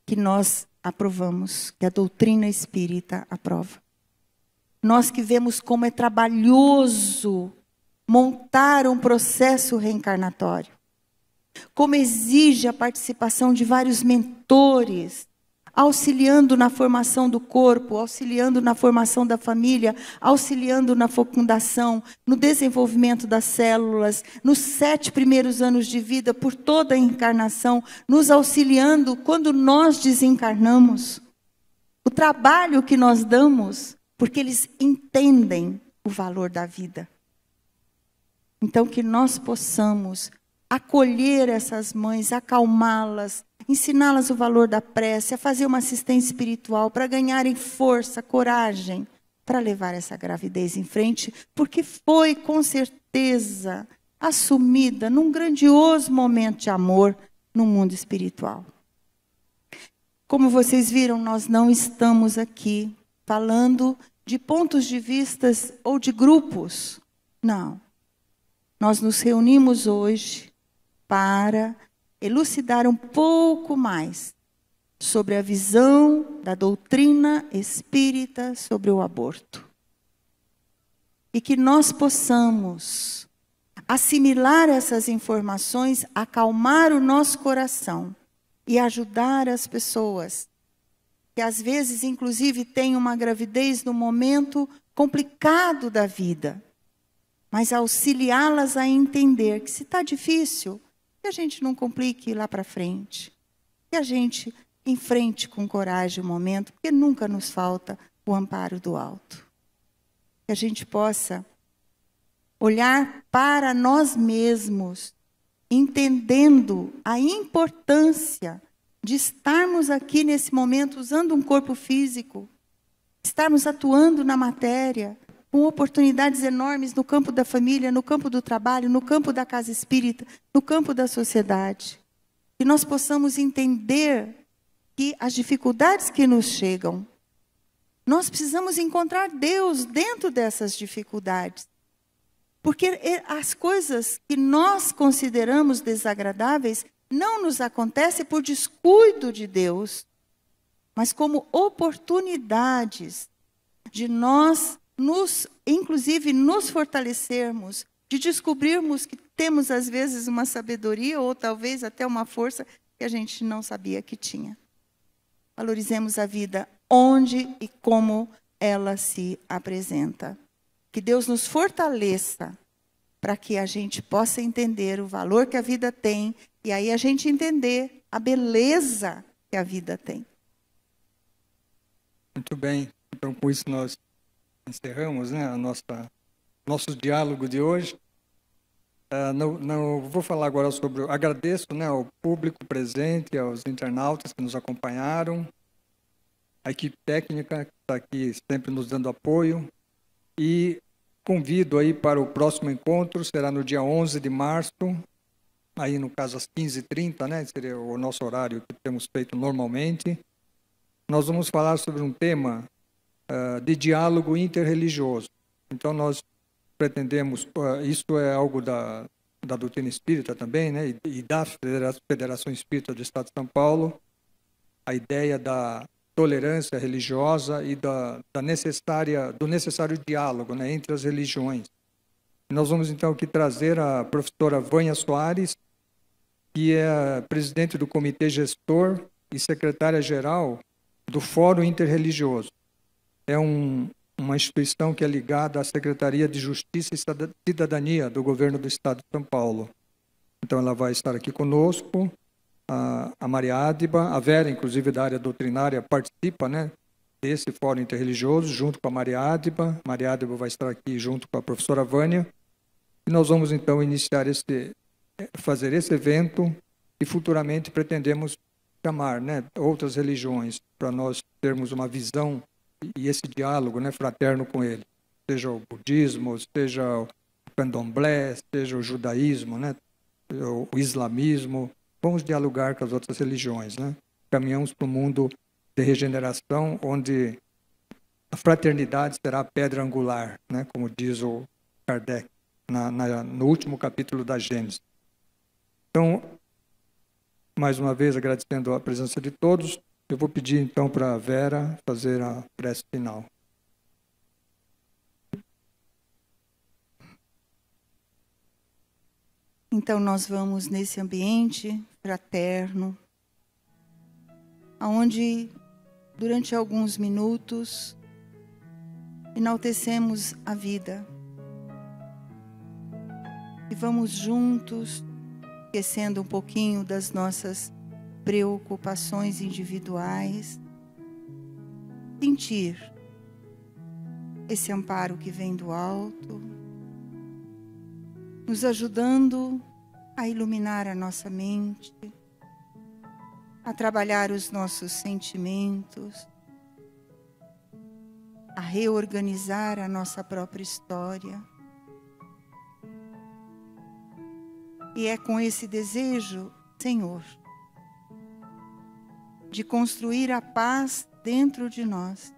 que nós aprovamos, que a doutrina espírita aprova. Nós que vemos como é trabalhoso montar um processo reencarnatório, como exige a participação de vários mentores, auxiliando na formação do corpo, auxiliando na formação da família, auxiliando na fecundação, no desenvolvimento das células, nos 7 primeiros anos de vida, por toda a encarnação, nos auxiliando quando nós desencarnamos. O trabalho que nós damos, porque eles entendem o valor da vida. Então, que nós possamos acolher essas mães, acalmá-las, ensiná-las o valor da prece, a fazer uma assistência espiritual para ganharem força, coragem, para levar essa gravidez em frente, porque foi, com certeza, assumida num grandioso momento de amor no mundo espiritual. Como vocês viram, nós não estamos aqui falando de pontos de vista ou de grupos. Não. Nós nos reunimos hoje para elucidar um pouco mais sobre a visão da doutrina espírita sobre o aborto. E que nós possamos assimilar essas informações, acalmar o nosso coração e ajudar as pessoas que às vezes, inclusive, têm uma gravidez no momento complicado da vida, mas auxiliá-las a entender que se está difícil, que a gente não complique lá para frente. Que a gente enfrente com coragem o momento, porque nunca nos falta o amparo do alto. Que a gente possa olhar para nós mesmos, entendendo a importância de estarmos aqui nesse momento usando um corpo físico, estarmos atuando na matéria, com oportunidades enormes no campo da família, no campo do trabalho, no campo da casa espírita, no campo da sociedade. Que nós possamos entender que as dificuldades que nos chegam, nós precisamos encontrar Deus dentro dessas dificuldades. Porque as coisas que nós consideramos desagradáveis não nos acontecem por descuido de Deus, mas como oportunidades de nós, inclusive, nos fortalecermos, de descobrirmos que temos, às vezes, uma sabedoria ou talvez até uma força que a gente não sabia que tinha. Valorizemos a vida onde e como ela se apresenta. Que Deus nos fortaleça para que a gente possa entender o valor que a vida tem e aí a gente entender a beleza que a vida tem. Muito bem. Então, com isso nós encerramos, né, nosso diálogo de hoje. Não vou falar agora sobre... Agradeço, né, ao público presente, aos internautas que nos acompanharam, a equipe técnica que está aqui sempre nos dando apoio. E convido aí para o próximo encontro, será no dia 11 de março, aí no caso às 15h30, né, seria o nosso horário que temos feito normalmente. Nós vamos falar sobre um tema de diálogo interreligioso. Então nós pretendemos, isso é algo da doutrina espírita também, né, e da Federação Espírita do Estado de São Paulo, a ideia da tolerância religiosa e do necessário diálogo, né, entre as religiões. Nós vamos então aqui trazer a professora Vânia Soares, que é presidente do Comitê Gestor e secretária-geral do Fórum Interreligioso. É uma instituição que é ligada à Secretaria de Justiça e Cidadania do Governo do Estado de São Paulo. Então ela vai estar aqui conosco. A Maria Ádiba, a Vera, inclusive da área doutrinária, participa, né, desse Fórum Interreligioso, junto com a Maria Ádiba. Maria Ádiba vai estar aqui junto com a professora Vânia. E nós vamos, então, fazer esse evento e futuramente pretendemos chamar, né, outras religiões para nós termos uma visão e esse diálogo, né, fraterno com ele. Seja o budismo, seja o candomblé, seja o judaísmo, né, o islamismo. Vamos dialogar com as outras religiões, né? Caminhamos para um mundo de regeneração, onde a fraternidade será a pedra angular, né? Como diz o Kardec, no último capítulo da Gênesis. Então, mais uma vez, agradecendo a presença de todos, eu vou pedir então para a Vera fazer a prece final. Então, nós vamos nesse ambiente fraterno, onde, durante alguns minutos, enaltecemos a vida. E vamos juntos, esquecendo um pouquinho das nossas preocupações individuais, sentir esse amparo que vem do alto, nos ajudando a iluminar a nossa mente, a trabalhar os nossos sentimentos, a reorganizar a nossa própria história. E é com esse desejo, Senhor, de construir a paz dentro de nós,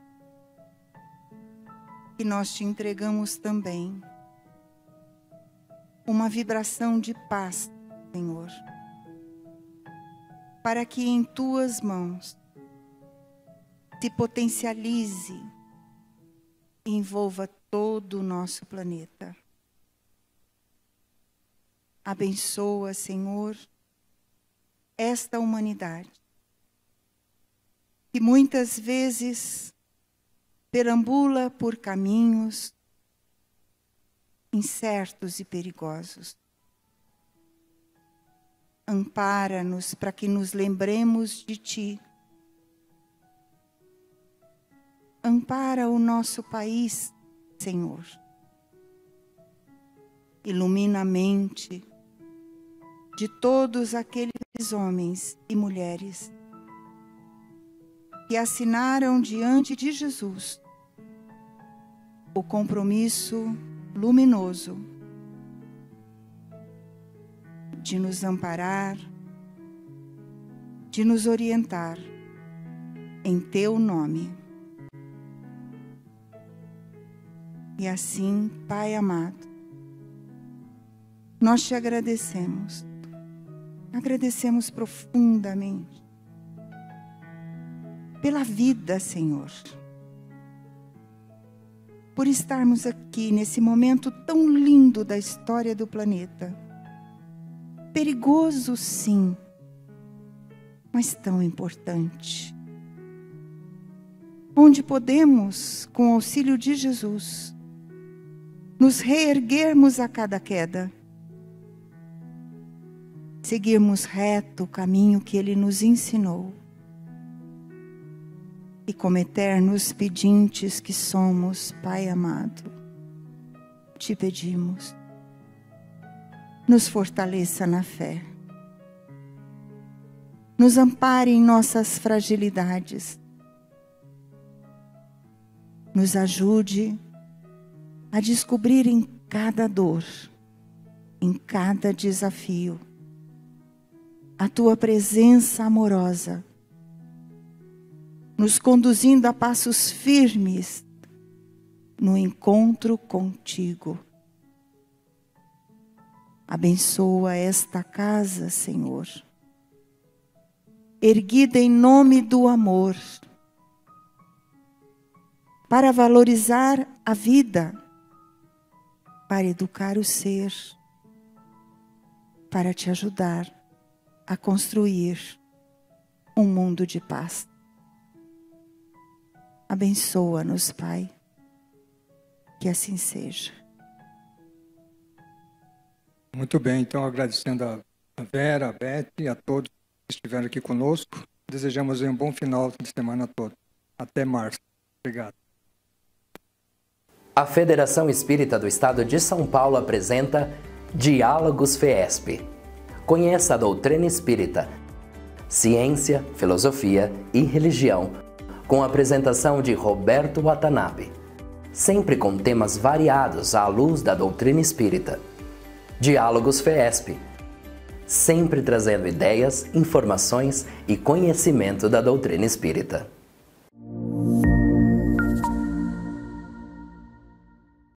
que nós te entregamos também uma vibração de paz, Senhor, para que em tuas mãos se potencialize e envolva todo o nosso planeta. Abençoa, Senhor, esta humanidade, que muitas vezes perambula por caminhos incertos e perigosos. Ampara-nos para que nos lembremos de Ti. Ampara o nosso país, Senhor. Ilumina a mente de todos aqueles homens e mulheres que assinaram diante de Jesus o compromisso luminoso de nos amparar, de nos orientar em Teu nome. E assim, Pai amado, nós Te agradecemos profundamente pela vida, Senhor, por estarmos aqui nesse momento tão lindo da história do planeta. Perigoso, sim, mas tão importante. Onde podemos, com o auxílio de Jesus, nos reerguermos a cada queda, seguirmos reto o caminho que Ele nos ensinou, e como eternos pedintes que somos, Pai amado, Te pedimos, nos fortaleça na fé, nos ampare em nossas fragilidades, nos ajude a descobrir em cada dor, em cada desafio, a Tua presença amorosa, nos conduzindo a passos firmes no encontro contigo. Abençoa esta casa, Senhor, erguida em nome do amor, para valorizar a vida, para educar o ser, para Te ajudar a construir um mundo de paz. Abençoa-nos, Pai, que assim seja. Muito bem, então agradecendo a Vera, a Beth e a todos que estiveram aqui conosco, desejamos um bom final de semana a todos. Até março. Obrigado. A Federação Espírita do Estado de São Paulo apresenta Diálogos FEESP. Conheça a doutrina espírita, ciência, filosofia e religião, com a apresentação de Roberto Watanabe, sempre com temas variados à luz da doutrina espírita. Diálogos FEESP, sempre trazendo ideias, informações e conhecimento da doutrina espírita.